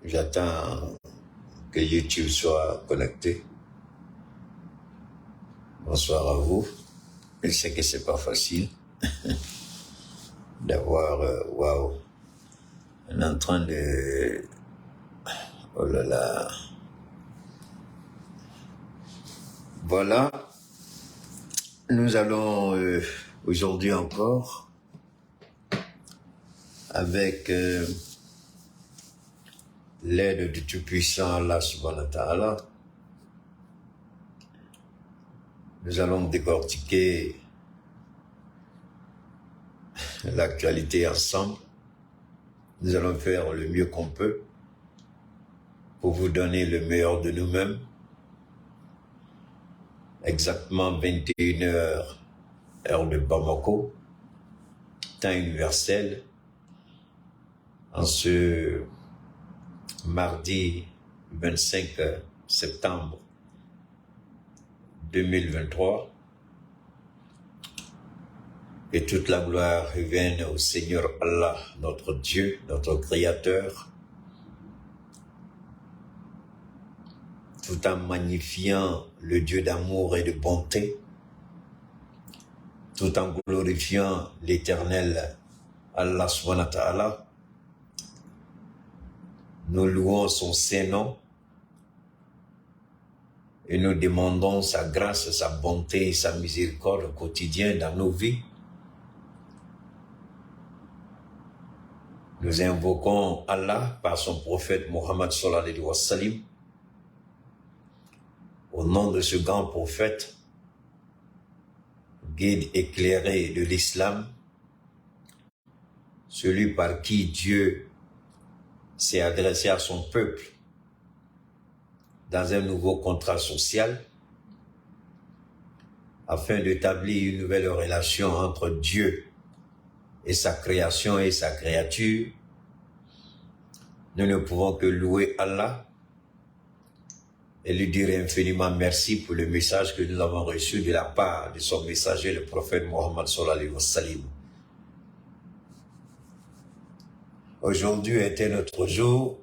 J'attends que YouTube soit connecté. Bonsoir à vous. Je sais que c'est pas facile d'avoir, waouh, on est en train de, oh là là. Voilà, nous allons aujourd'hui encore avec l'aide du Tout-Puissant Allah subhanahu wa ta'ala. Nous allons décortiquer l'actualité ensemble. Nous allons faire le mieux qu'on peut pour vous donner le meilleur de nous-mêmes. Exactement 21h, heure de Bamako, temps universel, en ce mardi 25 septembre 2023. Que toute la gloire revienne au Seigneur Allah, notre Dieu, notre Créateur, tout en magnifiant le Dieu d'amour et de bonté, tout en glorifiant l'Éternel Allah subhanahu wa ta'ala. Nous louons son Saint-Nom et nous demandons sa grâce, sa bonté et sa miséricorde au quotidien dans nos vies. Nous invoquons Allah par son prophète Mohammed sallallahu alayhi wa sallam. Au nom de ce grand prophète, guide éclairé de l'islam, celui par qui Dieu s'est adressé à son peuple dans un nouveau contrat social afin d'établir une nouvelle relation entre Dieu et sa création et sa créature. Nous ne pouvons que louer Allah et lui dire infiniment merci pour le message que nous avons reçu de la part de son messager, le prophète Mohammed sallallahu alayhi wa sallam. Aujourd'hui était notre jour.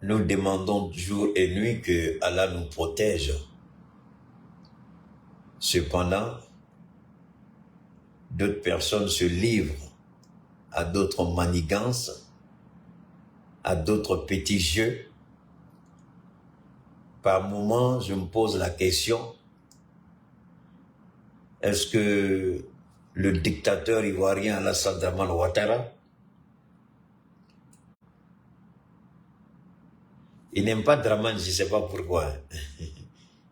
Nous demandons jour et nuit que Allah nous protège. Cependant, d'autres personnes se livrent à d'autres manigances, à d'autres petits jeux. Par moments, je me pose la question, est-ce que le dictateur ivoirien Alassane Dramane Ouattara, il n'aime pas Dramane, je ne sais pas pourquoi.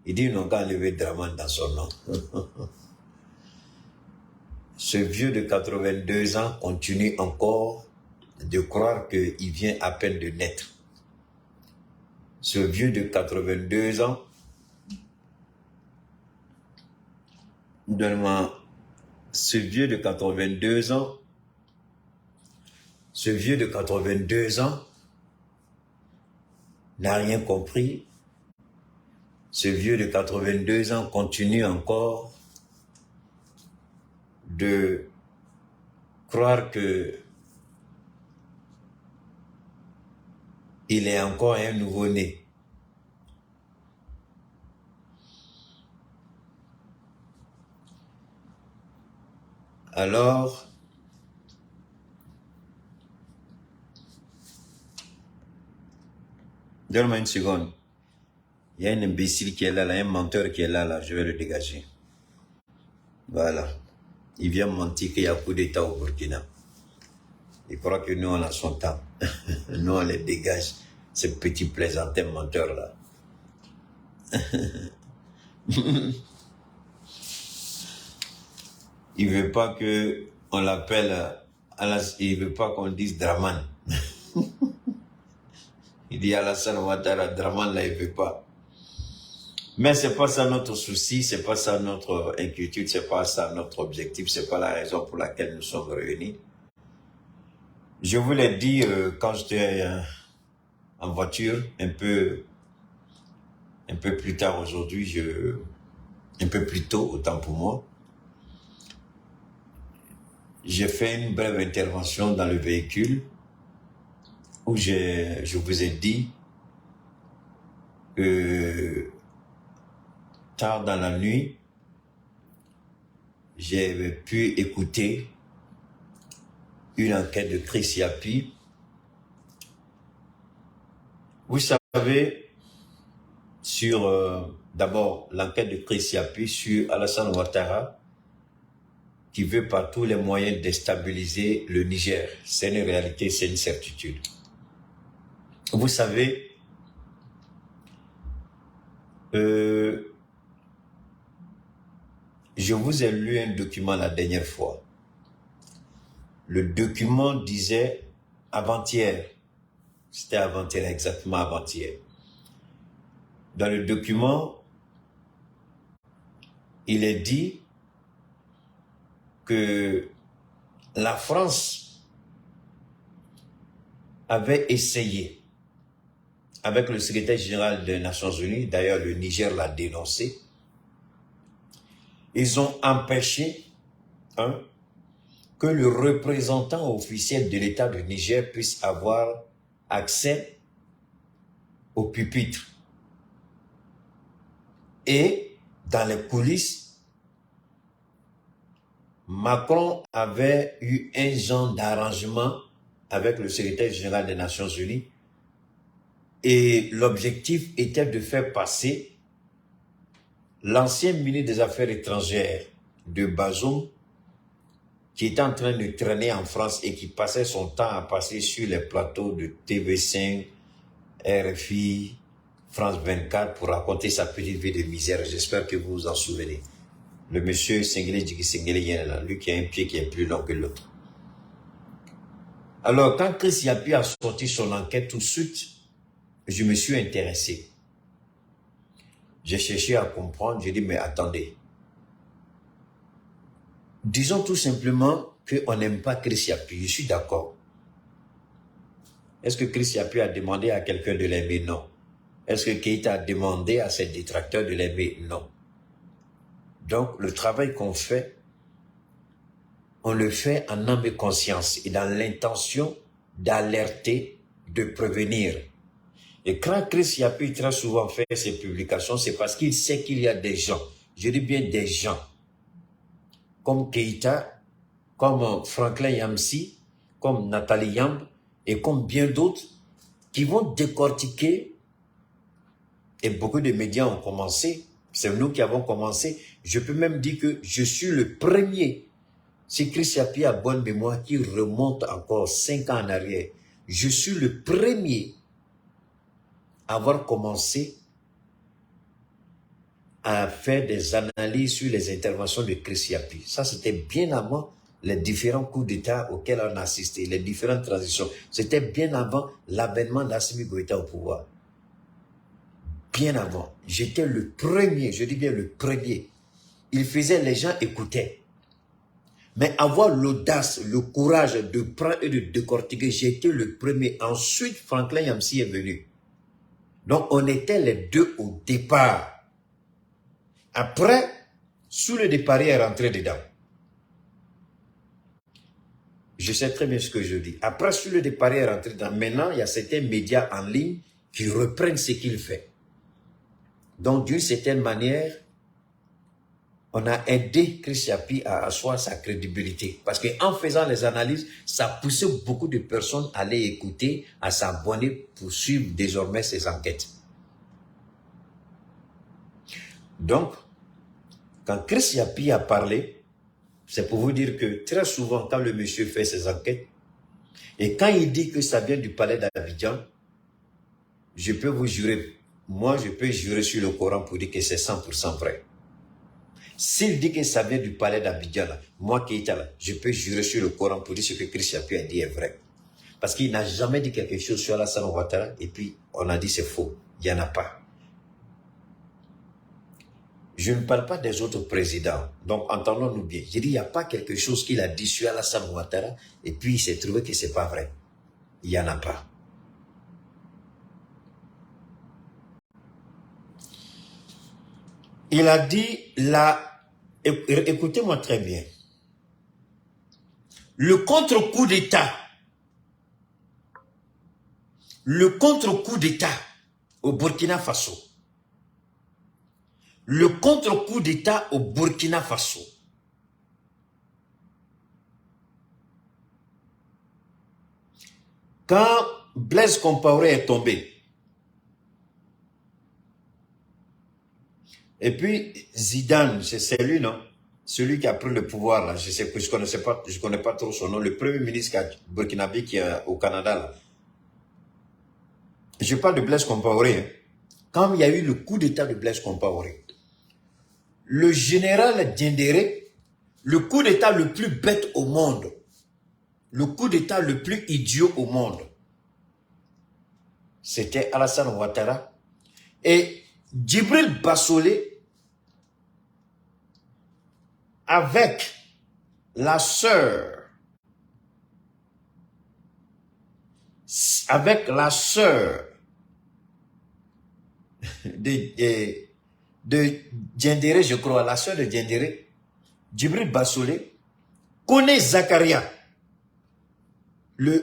Il dit qu'ils n'ont qu'à enlever Dramane dans son nom. Ce vieux de 82 ans continue encore de croire qu'il vient à peine de naître. Ce vieux de 82 ans, ce vieux de 82 ans n'a rien compris. Ce vieux de 82 ans continue encore de croire que il est encore un nouveau-né. Alors, donne-moi une seconde. Il y a un imbécile qui est là, un menteur qui est là, je vais le dégager. Voilà. Il vient mentir qu'il y a coup d'État au Burkina. Il croit que nous, on a son temps. Nous, on les dégage, ces petits plaisantins menteurs-là. Il veut pas que on l'appelle, il veut pas qu'on dise Dramane. Il dit Alassane Ouattara, Dramane là, il veut pas. Mais c'est pas ça notre souci, c'est pas ça notre inquiétude, c'est pas ça notre objectif, c'est pas la raison pour laquelle nous sommes réunis. Je vous l'ai dit quand j'étais en voiture, un peu plus tard aujourd'hui, un peu plus tôt, autant pour moi. j'ai fait une brève intervention dans le véhicule où je vous ai dit que tard dans la nuit, j'ai pu écouter une enquête de Chris Yapi. Vous savez, sur d'abord l'enquête de Chris Yapi sur Alassane Ouattara, qui veut par tous les moyens déstabiliser le Niger. C'est une réalité, c'est une certitude. Vous savez, je vous ai lu un document la dernière fois. Le document disait avant-hier, c'était avant-hier, exactement avant-hier. Dans le document, il est dit que la France avait essayé, avec le secrétaire général des Nations Unies, d'ailleurs le Niger l'a dénoncé, ils ont empêché que le représentant officiel de l'État du Niger puisse avoir accès au pupitre. Et dans les coulisses, Macron avait eu un genre d'arrangement avec le secrétaire général des Nations Unies et l'objectif était de faire passer l'ancien ministre des Affaires étrangères de Bazoum, qui était en train de traîner en France et qui passait son temps à passer sur les plateaux de TV5, RFI, France 24 pour raconter sa petite vie de misère. J'espère que vous vous en souvenez. Le monsieur Senghele Djiki Senghele, lui qui a un pied qui est plus long que l'autre. Alors, quand Chris Yapi a sorti son enquête tout de suite, je me suis intéressé. J'ai cherché à comprendre, j'ai dit, mais attendez. Disons tout simplement qu'on n'aime pas Chris Yapi, je suis d'accord. Est-ce que Chris Yapi a demandé à quelqu'un de l'aimer? Non. Est-ce que Keïta a demandé à ses détracteurs de l'aimer? Non. Donc, le travail qu'on fait, on le fait en âme et conscience et dans l'intention d'alerter, de prévenir. Et quand Chris Yapi très souvent fait ses publications, c'est parce qu'il sait qu'il y a des gens, je dis bien des gens, comme Keïta, comme Franklin Yamsi, comme Nathalie Yamb et comme bien d'autres qui vont décortiquer, et beaucoup de médias ont commencé, c'est nous qui avons commencé, je peux même dire que je suis le premier, si Chris Yapi a bonne mémoire, qui remonte encore 5 ans en arrière, je suis le premier à avoir commencé à faire des analyses sur les interventions de Chris Yapi. Ça, c'était bien avant les différents coups d'État auxquels on a assisté, les différentes transitions. C'était bien avant l'avènement d'Assimi Goïta au pouvoir. Bien avant. J'étais le premier, je dis bien le premier. Il faisait, les gens écoutaient. Mais avoir l'audace, le courage de prendre et de décortiquer, j'étais le premier. Ensuite, Franklin Yamsi est venu. Donc, on était les deux au départ. Après, Soule Depari est rentré dedans. Je sais très bien ce que je dis. Après, Soule Depari est rentré dedans. Maintenant, il y a certains médias en ligne qui reprennent ce qu'il fait. Donc, d'une certaine manière, on a aidé Chris Yapi à asseoir sa crédibilité. Parce qu'en faisant les analyses, ça poussait beaucoup de personnes à aller écouter, à s'abonner pour suivre désormais ses enquêtes. Donc, quand Chris Yapi a parlé, c'est pour vous dire que très souvent, quand le monsieur fait ses enquêtes, et quand il dit que ça vient du palais d'Abidjan, je peux vous jurer, moi je peux jurer sur le Coran pour dire que c'est 100% vrai. S'il dit que ça vient du palais d'Abidjan, moi qui étais là, je peux jurer sur le Coran pour dire ce que Chris Yapi a dit est vrai. Parce qu'il n'a jamais dit quelque chose sur Alassane Ouattara et puis on a dit c'est faux. Il n'y en a pas. Je ne parle pas des autres présidents, donc entendons-nous bien. Je dis il n'y a pas quelque chose qu'il a dit sur Alassane Ouattara et puis il s'est trouvé que ce n'est pas vrai. Il n'y en a pas. Il a dit là, écoutez-moi très bien. Le contre-coup d'État. Le contre-coup d'État au Burkina Faso. Le contre-coup d'État au Burkina Faso. Quand Blaise Compaoré est tombé, et puis Zidane, c'est lui, non? Celui qui a pris le pouvoir, là, je connais pas trop son nom, le premier ministre burkinabé qui est au Canada, là. Je parle de Blaise Compaoré. Hein. Quand il y a eu le coup d'état de Blaise Compaoré, le général Diendéré, le coup d'état le plus bête au monde, le coup d'état le plus idiot au monde, c'était Alassane Ouattara. Et Djibril Bassolé, avec la sœur de Diendéré, je crois, la sœur de Diendéré, Djibril Bassolé, connaît Zakaria,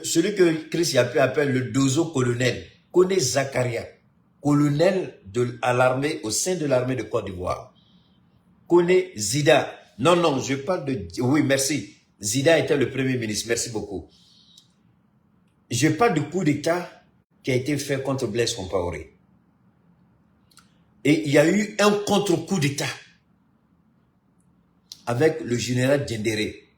celui que Chris Yapi appelle le dozo colonel, connaît Zakaria, colonel à l'armée, au sein de l'armée de Côte d'Ivoire, connaît Zida. Non, je parle de... Oui, merci. Zida était le premier ministre, merci beaucoup. Je parle du coup d'état qui a été fait contre Blaise Compaoré. Et il y a eu un contre-coup d'état avec le général Diendéré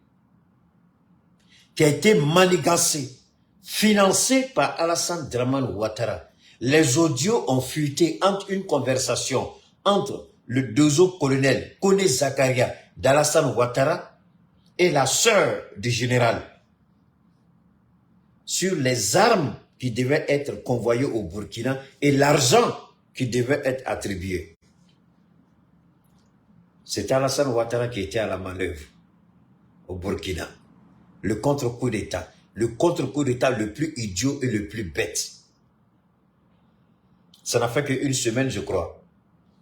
qui a été manigancé, financé par Alassane Dramane Ouattara. Les audios ont fuité entre une conversation entre le dozo colonel Koné Zakaria d'Alassane Ouattara et la sœur du général sur les armes qui devaient être convoyées au Burkina et l'argent qui devait être attribué. C'était Alassane Ouattara qui était à la manœuvre au Burkina. Le contre-coup d'État. Le contre-coup d'État le plus idiot et le plus bête. Ça n'a fait qu'une semaine, je crois.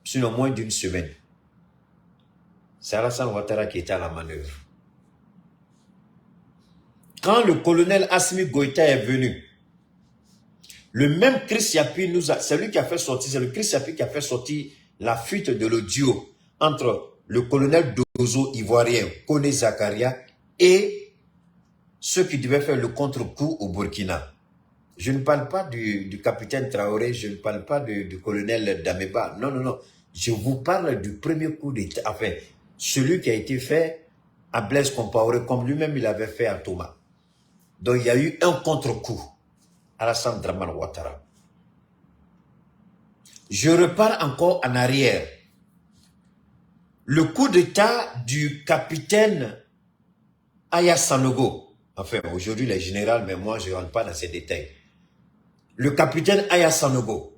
Sinon moins d'une semaine. C'est Alassane Ouattara qui était à la manœuvre. Quand le colonel Assimi Goïta est venu, le même Chris Yapi c'est lui qui a fait sortir, c'est le Chris Yapi qui a fait sortir la fuite de l'audio entre le colonel Dozo ivoirien, Koné Zakaria, et ceux qui devaient faire le contre-coup au Burkina. Je ne parle pas du capitaine Traoré, je ne parle pas du colonel Dameba. Non. Je vous parle du premier coup d'État, enfin, celui qui a été fait à Blaise Compaoré, comme lui-même il avait fait à Thomas. Donc il y a eu un contre-coup. Alassane Dramane Ouattara. Je repars encore en arrière. Le coup d'état du capitaine Aya Sanogo. Enfin, aujourd'hui, les généraux, mais moi, je ne rentre pas dans ces détails. Le capitaine Aya Sanogo.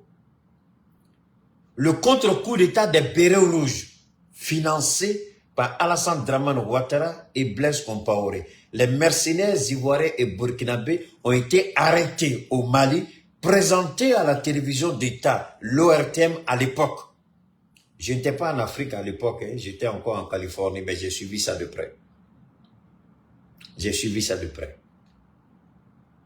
Le contre-coup d'état des Bérets Rouges, financé par Alassane Dramane Ouattara et Blaise Compaoré. Les mercenaires ivoiriens et burkinabés ont été arrêtés au Mali, présentés à la télévision d'État, l'ORTM à l'époque. Je n'étais pas en Afrique à l'époque, hein, j'étais encore en Californie, mais j'ai suivi ça de près. J'ai suivi ça de près.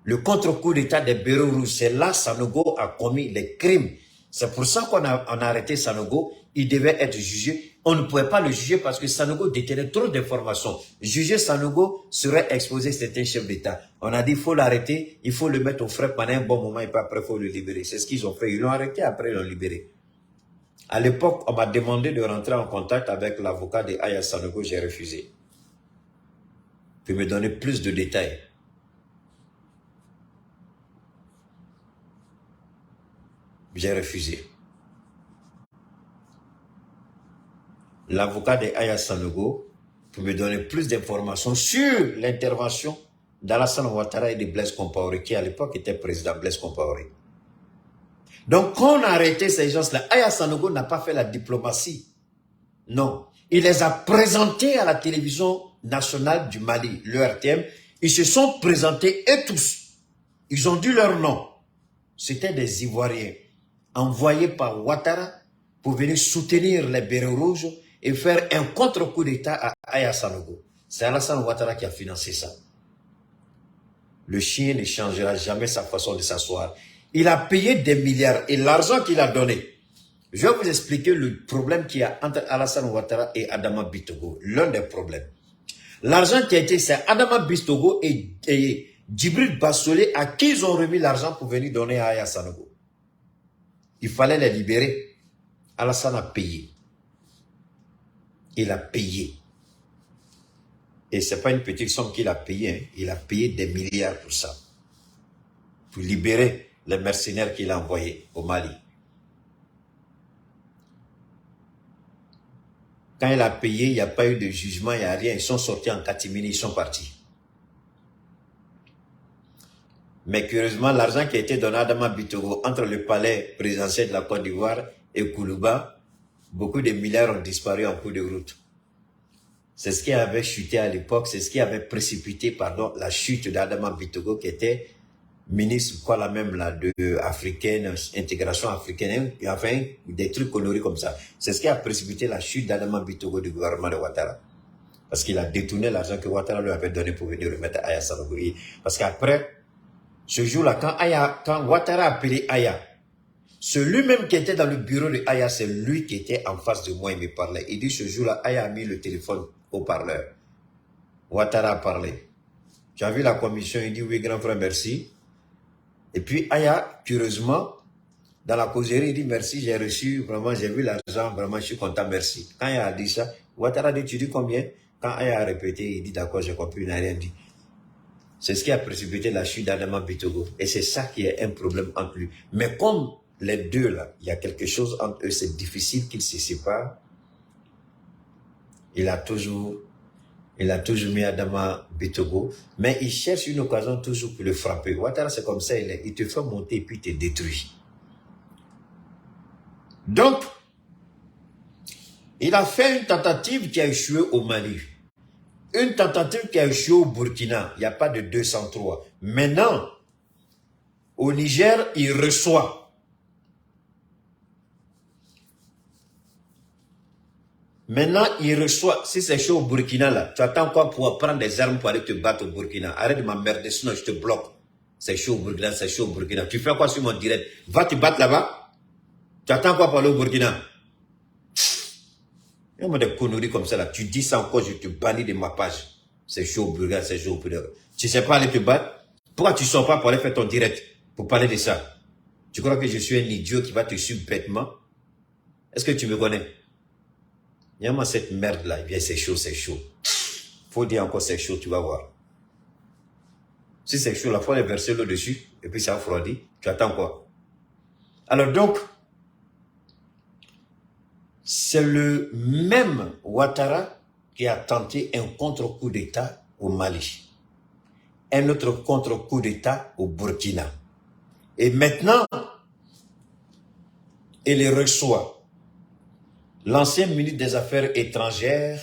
Le contre-coup d'État des Bérets Rouges, c'est là que Sanogo a commis les crimes. C'est pour ça qu'on a arrêté Sanogo. Il devait être jugé. On ne pouvait pas le juger parce que Sanogo détenait trop d'informations. Juger Sanogo serait exposé, c'était un chef d'État. On a dit il faut l'arrêter, il faut le mettre au frais pendant un bon moment et puis après il faut le libérer. C'est ce qu'ils ont fait. Ils l'ont arrêté, après ils l'ont libéré. À l'époque, on m'a demandé de rentrer en contact avec l'avocat de Aya Sanogo, j'ai refusé. Puis me donner plus de détails. J'ai refusé. L'avocat de Aya Sanogo pour me donner plus d'informations sur l'intervention d'Alassane Ouattara et de Blaise Compaoré, qui à l'époque était président Blaise Compaoré. Donc, quand on a arrêté ces gens-là, Aya Sanogo n'a pas fait la diplomatie. Non. Il les a présentés à la télévision nationale du Mali, l'ERTM. Ils se sont présentés et tous. Ils ont dit leur nom. C'était des Ivoiriens envoyés par Ouattara pour venir soutenir les Bérets Rouges et faire un contre-coup d'État à Aya Sanogo. C'est Alassane Ouattara qui a financé ça. Le chien ne changera jamais sa façon de s'asseoir. Il a payé des milliards et l'argent qu'il a donné. Je vais vous expliquer le problème qu'il y a entre Alassane Ouattara et Adama Bitogo. L'un des problèmes. L'argent qui a été, c'est Adama Bitogo et Djibril Bassolé à qui ils ont remis l'argent pour venir donner à Aya Sanogo. Il fallait les libérer. Alassane a payé. Il a payé. Et ce n'est pas une petite somme qu'il a payée. Hein. Il a payé des milliards pour ça. Pour libérer les mercenaires qu'il a envoyés au Mali. Quand il a payé, il n'y a pas eu de jugement, il n'y a rien. Ils sont sortis en catimini, ils sont partis. Mais curieusement, l'argent qui a été donné à Adama Bitogo entre le palais présidentiel de la Côte d'Ivoire et Koulouba, beaucoup de milliards ont disparu en cours de route. C'est ce qui avait chuté à l'époque, c'est ce qui avait précipité, la chute d'Adama Bitogo qui était ministre, quoi la même là, de africaine, intégration africaine, enfin, des trucs conneries comme ça. C'est ce qui a précipité la chute d'Adama Bitogo du gouvernement de Ouattara. Parce qu'il a détourné l'argent que Ouattara lui avait donné pour venir remettre à Aya Sanogo. Parce qu'après, ce jour-là, quand Ouattara a appelé Aya, celui-même qui était dans le bureau de Aya, c'est lui qui était en face de moi, il me parlait. Il dit, ce jour-là, Aya a mis le téléphone au parleur. Ouattara a parlé. Tu as vu la commission, il dit, oui, grand frère, merci. Et puis Aya, curieusement, dans la causerie, il dit, merci, j'ai reçu, vraiment, j'ai vu l'argent, vraiment, je suis content, merci. Quand Aya a dit ça, Ouattara a dit, tu dis combien? Quand Aya a répété, il dit, d'accord, j'ai compris, il n'a rien dit. C'est ce qui a précipité la chute d'Adama Bitogo. Et c'est ça qui est un problème entre lui. Mais comme les deux, là, il y a quelque chose entre eux, c'est difficile qu'ils se séparent. Il a toujours mis Adama Bitogo, mais il cherche une occasion toujours pour le frapper. Ouattara, c'est comme ça, il te fait monter et puis il te détruit. Donc, il a fait une tentative qui a échoué au Mali. Une tentative qui a échoué au Burkina. Il n'y a pas de 203. Maintenant, au Niger, il reçoit. Maintenant, il reçoit. Si c'est chaud au Burkina, là, tu attends quoi pour prendre des armes pour aller te battre au Burkina? Arrête de m'emmerder, sinon je te bloque. C'est chaud au Burkina, c'est chaud au Burkina. Tu fais quoi sur mon direct? Va te battre là-bas? Tu attends quoi pour aller au Burkina? Il y a des conneries comme ça là. Tu dis ça encore, je te bannis de ma page. C'est chaud au Burkina, c'est chaud au Burkina. Tu sais pas aller te battre? Pourquoi tu ne sors pas pour aller faire ton direct? Pour parler de ça? Tu crois que je suis un idiot qui va te suivre bêtement? Est-ce que tu me connais? Il y a cette merde là, bien c'est chaud, c'est chaud. Faut dire encore c'est chaud, tu vas voir. Si c'est chaud, il faut aller verser l'eau dessus, et puis ça refroidit. Tu attends quoi? Alors donc, c'est le même Ouattara qui a tenté un contre-coup d'État au Mali. Un autre contre-coup d'État au Burkina. Et maintenant, il reçoit l'ancien ministre des Affaires étrangères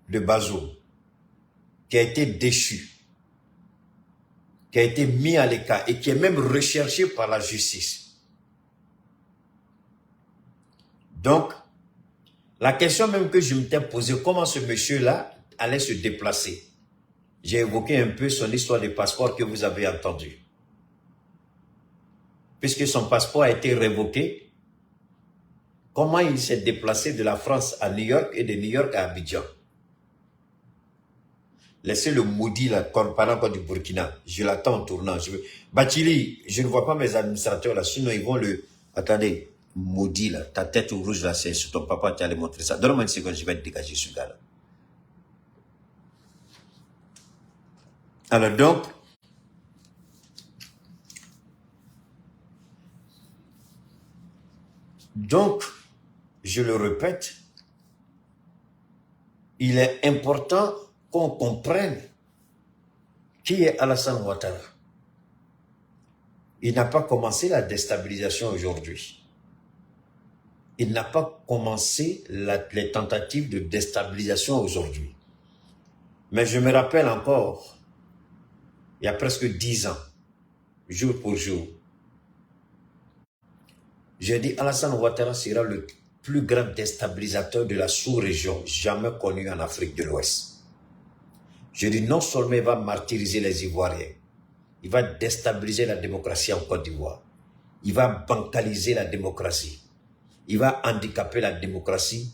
de Bazoum, qui a été déchu, qui a été mis à l'écart et qui est même recherché par la justice. Donc, la question même que je m'étais posée, comment ce monsieur-là allait se déplacer? J'ai évoqué un peu son histoire de passeport que vous avez entendu. Puisque son passeport a été révoqué, comment il s'est déplacé de la France à New York et de New York à Abidjan? Laissez le maudit là, parlant encore du Burkina. Je l'attends en tournant. Bachili, je ne vois pas mes administrateurs là, sinon ils vont le... Attendez, maudit là, ta tête rouge là, c'est sur ton papa, tu allais montrer ça. Donne-moi une seconde, je vais te dégager ce gars là. Alors donc, je le répète, il est important qu'on comprenne qui est Alassane Ouattara. Il n'a pas commencé la déstabilisation aujourd'hui. Il n'a pas commencé les tentatives de déstabilisation aujourd'hui. Mais je me rappelle encore, il y a presque 10 ans, jour pour jour, j'ai dit Alassane Ouattara sera le plus grand déstabilisateur de la sous-région jamais connu en Afrique de l'Ouest. Je dis non seulement il va martyriser les Ivoiriens, il va déstabiliser la démocratie en Côte d'Ivoire, il va bancaliser la démocratie, il va handicaper la démocratie,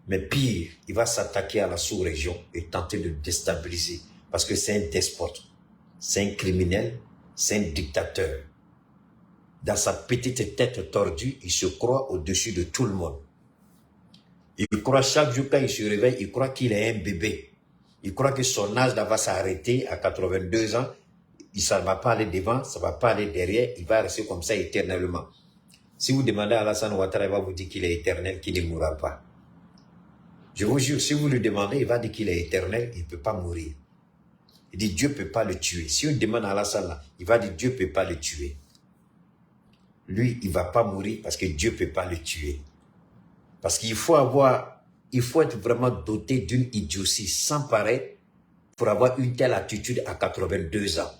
mais pire, il va s'attaquer à la sous-région et tenter de déstabiliser, parce que c'est un despote, c'est un criminel, c'est un dictateur. Dans sa petite tête tordue, il se croit au-dessus de tout le monde. Il croit chaque jour quand il se réveille, il croit qu'il est un bébé. Il croit que son âge va s'arrêter à 82 ans. Ça ne va pas aller devant, ça ne va pas aller derrière. Il va rester comme ça éternellement. Si vous demandez à Alassane Ouattara, il va vous dire qu'il est éternel, qu'il ne mourra pas. Je vous jure, si vous lui demandez, il va dire qu'il est éternel, il ne peut pas mourir. Il dit Dieu ne peut pas le tuer. Si on demande à Alassane, il va dire Dieu ne peut pas le tuer. Lui, il ne va pas mourir parce que Dieu ne peut pas le tuer. Parce qu'il faut être vraiment doté d'une idiotie sans pareil pour avoir une telle attitude à 82 ans.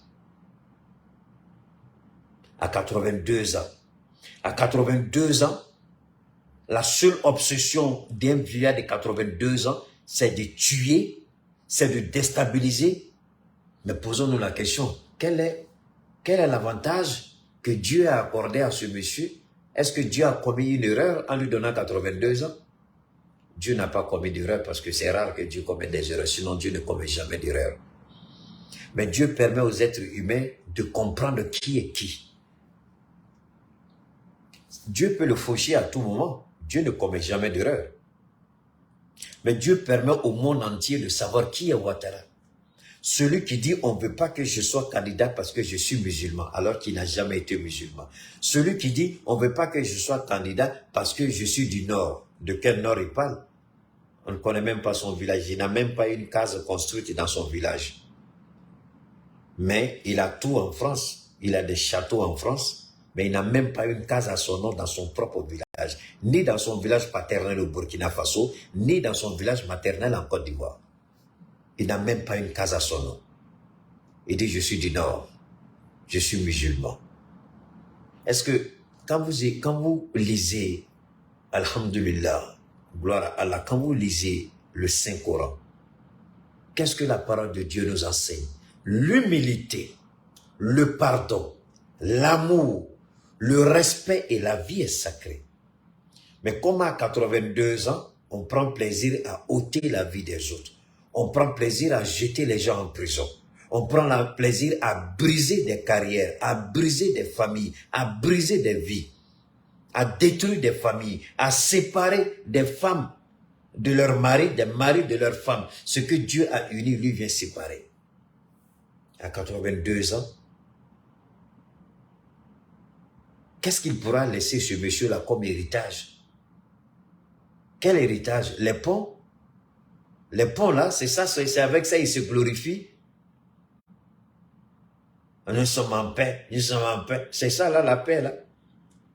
À 82 ans. À 82 ans, la seule obsession d'un vieillard de 82 ans, c'est de tuer, c'est de déstabiliser. Mais posons-nous la question, quel est l'avantage que Dieu a accordé à ce monsieur? Est-ce que Dieu a commis une erreur en lui donnant 82 ans? Dieu n'a pas commis d'erreur parce que c'est rare que Dieu commette des erreurs, sinon Dieu ne commet jamais d'erreur. Mais Dieu permet aux êtres humains de comprendre qui est qui. Dieu peut le faucher à tout moment. Dieu ne commet jamais d'erreur. Mais Dieu permet au monde entier de savoir qui est Ouattara. Celui qui dit on ne veut pas que je sois candidat parce que je suis musulman, alors qu'il n'a jamais été musulman. Celui qui dit on ne veut pas que je sois candidat parce que je suis du Nord. De quel Nord il parle? On ne connaît même pas son village. Il n'a même pas une case construite dans son village. Mais il a tout en France. Il a des châteaux en France. Mais il n'a même pas une case à son nom dans son propre village. Ni dans son village paternel au Burkina Faso, ni dans son village maternel en Côte d'Ivoire. Il n'a même pas une case à son nom. Il dit, je suis du Nord. Je suis musulman. Est-ce que quand vous lisez, Alhamdulillah, gloire à Allah, quand vous lisez le Saint-Coran, qu'est-ce que la parole de Dieu nous enseigne? L'humilité, le pardon, l'amour, le respect et la vie est sacrée. Mais comme à 82 ans, on prend plaisir à ôter la vie des autres. On prend plaisir à jeter les gens en prison. On prend plaisir à briser des carrières, à briser des familles, à briser des vies, à détruire des familles, à séparer des femmes de leurs maris, des maris de leurs femmes. Ce que Dieu a uni, lui vient séparer. À 82 ans, qu'est-ce qu'il pourra laisser ce monsieur-là comme héritage? Quel héritage? Les ponts? Les ponts là, c'est ça, c'est avec ça il se glorifie. Nous sommes en paix, nous sommes en paix. C'est ça là, la paix là.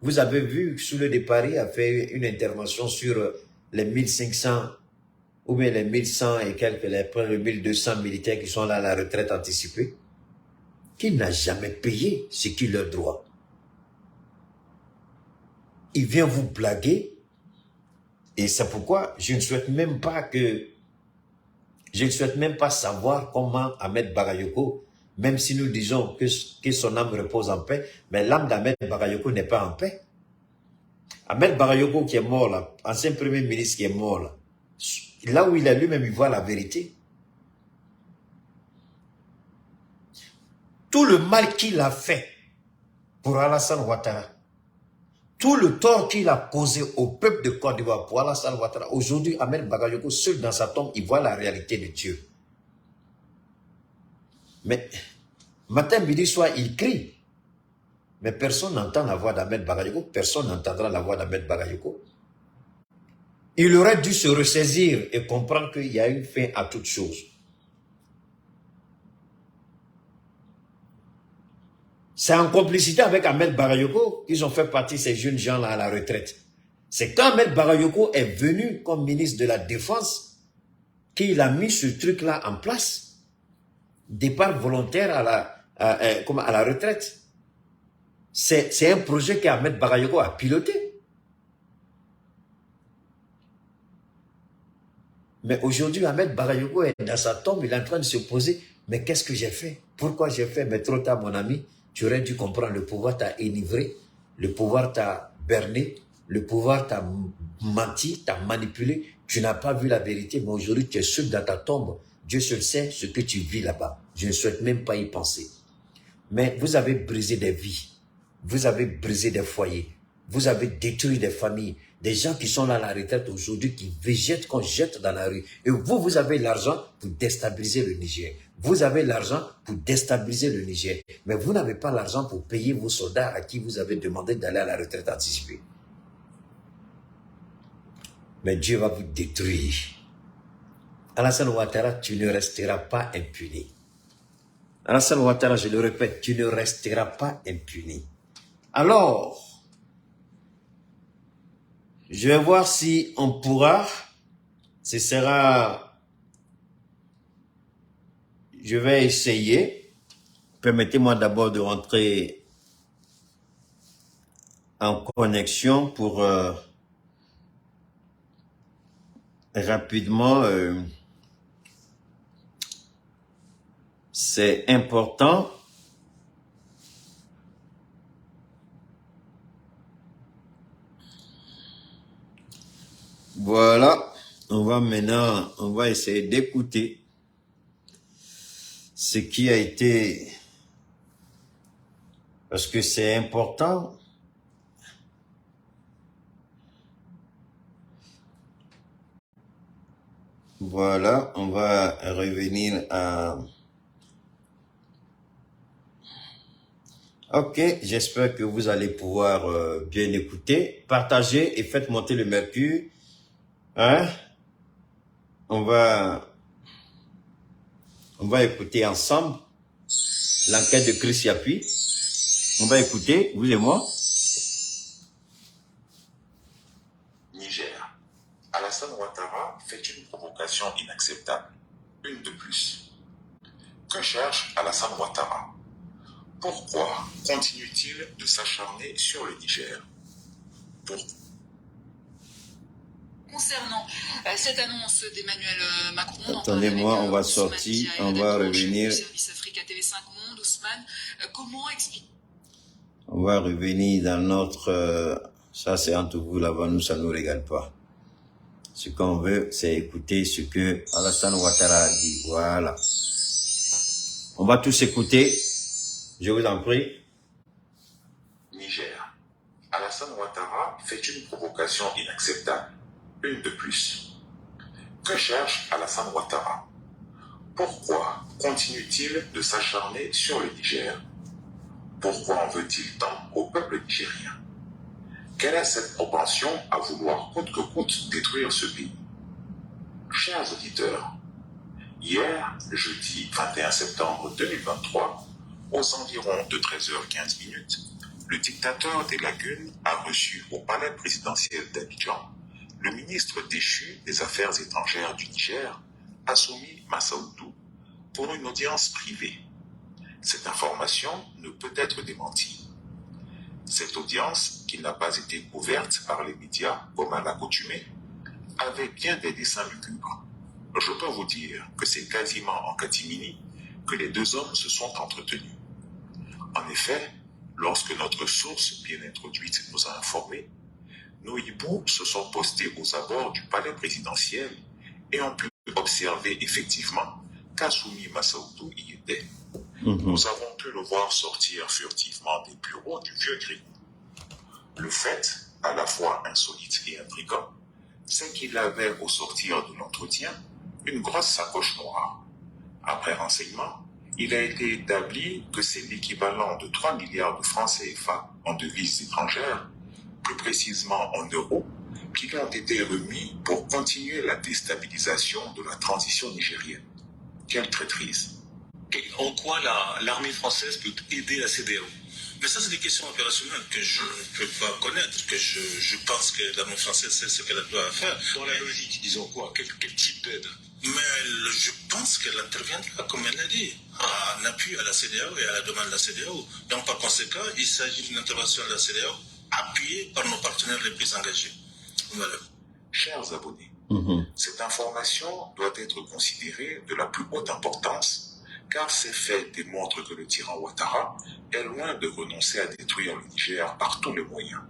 Vous avez vu, Souley de Paris a fait une intervention sur les 1500 ou bien les 1100 et quelques, les 1200 militaires qui sont là à la retraite anticipée, qui n'a jamais payé ce qui est leur droit. Il vient vous blaguer et c'est pourquoi je ne souhaite même pas savoir comment Ahmed Bagayoko, même si nous disons que son âme repose en paix, mais l'âme d'Ahmed Bagayoko n'est pas en paix. Ahmed Bagayoko qui est mort là, ancien premier ministre qui est mort là où il est lui-même, il voit la vérité. Tout le mal qu'il a fait pour Alassane Ouattara, tout le tort qu'il a causé au peuple de Côte d'Ivoire pour Alassane Ouattara, aujourd'hui, Ahmed Bagayoko, seul dans sa tombe, il voit la réalité de Dieu. Mais matin, midi, soir, il crie. Mais personne n'entend la voix d'Ahmed Bagayoko, personne n'entendra la voix d'Ahmed Bagayoko. Il aurait dû se ressaisir et comprendre qu'il y a une fin à toute chose. C'est en complicité avec Ahmed Bagayoko qu'ils ont fait partie ces jeunes gens-là à la retraite. C'est quand Ahmed Bagayoko est venu comme ministre de la Défense qu'il a mis ce truc-là en place. Départ volontaire à la retraite. C'est un projet qu'Ahmed Bagayoko a piloté. Mais aujourd'hui, Ahmed Bakayoko est dans sa tombe, il est en train de se poser, mais qu'est-ce que j'ai fait? Pourquoi j'ai fait? Mais trop tard, mon ami, tu aurais dû comprendre, le pouvoir t'a enivré, le pouvoir t'a berné, le pouvoir t'a menti, t'a manipulé, tu n'as pas vu la vérité, mais aujourd'hui, tu es seul dans ta tombe. Dieu seul sait ce que tu vis là-bas. Je ne souhaite même pas y penser. Mais vous avez brisé des vies, vous avez brisé des foyers, vous avez détruit des familles, des gens qui sont là à la retraite aujourd'hui, qui végètent, qu'on jette dans la rue. Et vous, vous avez l'argent pour déstabiliser le Niger. Vous avez l'argent pour déstabiliser le Niger. Mais vous n'avez pas l'argent pour payer vos soldats à qui vous avez demandé d'aller à la retraite anticipée. Mais Dieu va vous détruire. Alassane Ouattara, tu ne resteras pas impuni. Alassane Ouattara, je le répète, tu ne resteras pas impuni. Alors, je vais voir si on pourra, ce sera, je vais essayer. Permettez-moi d'abord de rentrer en connexion pour rapidement, c'est important. Voilà, on va maintenant, on va essayer d'écouter ce qui a été, parce que c'est important. Voilà, on va revenir à... Ok, j'espère que vous allez pouvoir bien écouter, partager et faites monter le mercure. Hein? On va écouter ensemble l'enquête de Chris Yapi. On va écouter, vous et moi. Niger. Alassane Ouattara fait une provocation inacceptable. Une de plus. Que cherche Alassane Ouattara? Pourquoi continue-t-il de s'acharner sur le Niger? Concernant cette annonce d'Emmanuel Macron, attendez-moi, on va sortir, on va revenir. Service Africa TV 5 Monde, Ousmane, comment expliquer? On va revenir dans notre... ça, c'est entre vous là-bas, nous, ça ne nous regarde pas. Ce qu'on veut, c'est écouter ce que Alassane Ouattara a dit. Voilà. On va tous écouter. Je vous en prie. Niger. Alassane Ouattara fait une provocation inacceptable. Une de plus. Que cherche Alassane Ouattara? Pourquoi continue-t-il de s'acharner sur le Niger? Pourquoi en veut-il tant au peuple nigérien? Quelle est cette propension à vouloir coûte que coûte détruire ce pays? Chers auditeurs, hier, jeudi 21 septembre 2023, aux environs de 13h15, le dictateur des Lagunes a reçu au palais présidentiel d'Abidjan le ministre déchu des Affaires étrangères du Niger, Assimi Massaoudou, pour une audience privée. Cette information ne peut être démentie. Cette audience, qui n'a pas été couverte par les médias comme à l'accoutumée, avait bien des dessins lugubres. Je peux vous dire que c'est quasiment en catimini que les deux hommes se sont entretenus. En effet, lorsque notre source bien introduite nous a informés, nos hiboux se sont postés aux abords du palais présidentiel et ont pu observer effectivement qu'Assoumi Massaoudou y était. Nous avons pu le voir sortir furtivement des bureaux du vieux Grigou. Le fait, à la fois insolite et intrigant, c'est qu'il avait au sortir de l'entretien une grosse sacoche noire. Après renseignement, il a été établi que c'est l'équivalent de 3 milliards de francs CFA en devises étrangères, plus précisément en euros, qui lui ont été remis pour continuer la déstabilisation de la transition nigérienne. Quelle traîtrise! En quoi l'armée française peut aider la CEDEAO? Mais ça, c'est des questions opérationnelles que je ne peux pas connaître, que je pense que l'armée française sait ce qu'elle doit faire. Dans la logique, disons quoi? Quel type d'aide? Mais je pense qu'elle interviendra, comme elle l'a dit, en appui à la CEDEAO et à la demande de la CEDEAO. Donc, par conséquent, il s'agit d'une intervention de la CEDEAO appuyée par nos partenaires les plus engagés. Voilà. Chers abonnés, Cette information doit être considérée de la plus haute importance, car ces faits démontrent que le tyran Ouattara est loin de renoncer à détruire le Niger par tous les moyens.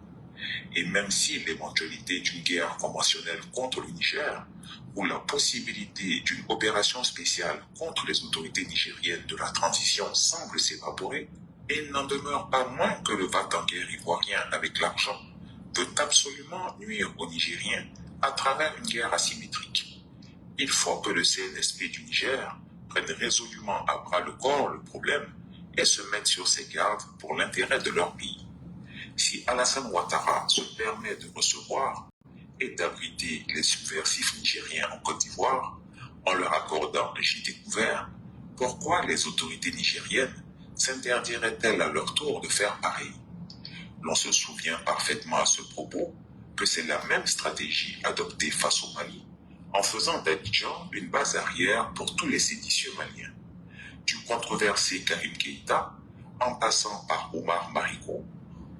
Et même si l'éventualité d'une guerre conventionnelle contre le Niger ou la possibilité d'une opération spéciale contre les autorités nigériennes de la transition semble s'évaporer, il n'en demeure pas moins que le va-t-en-guerre ivoirien avec l'argent peut absolument nuire aux Nigériens à travers une guerre asymétrique. Il faut que le CNSP du Niger prenne résolument à bras le corps le problème et se mette sur ses gardes pour l'intérêt de leur pays. Si Alassane Ouattara se permet de recevoir et d'abriter les subversifs nigériens en Côte d'Ivoire en leur accordant un gîte couvert, pourquoi les autorités nigériennes s'interdiraient-elles à leur tour de faire pareil? L'on se souvient parfaitement à ce propos que c'est la même stratégie adoptée face au Mali, en faisant d'Abidjan une base arrière pour tous les séditieux maliens. Du controversé Karim Keïta, en passant par Omar Mariko,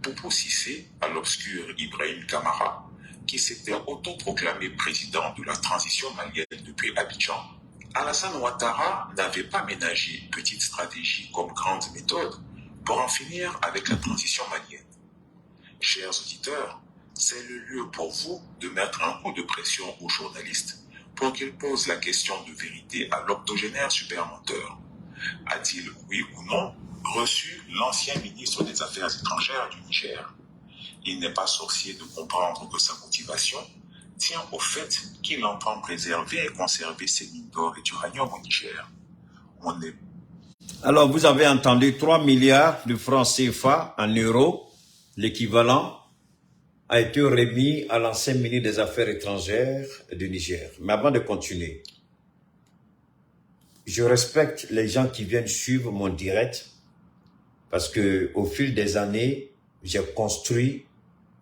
Poupou Cissé à l'obscur Ibrahim Kamara, qui s'était autoproclamé président de la transition malienne depuis Abidjan, Alassane Ouattara n'avait pas ménagé une petite stratégie comme grande méthode pour en finir avec la transition malienne. Chers auditeurs, c'est le lieu pour vous de mettre un coup de pression aux journalistes pour qu'ils posent la question de vérité à l'octogénaire supermenteur. A-t-il, oui ou non, reçu l'ancien ministre des Affaires étrangères du Niger? Il n'est pas sorcier de comprendre que sa motivation tient au fait qu'il entend préserver et conserver ses mines d'or et d'uranium au Niger. Alors, vous avez entendu 3 milliards de francs CFA en euros, l'équivalent a été remis à l'ancien ministre des Affaires étrangères du Niger. Mais avant de continuer, je respecte les gens qui viennent suivre mon direct parce que au fil des années, j'ai construit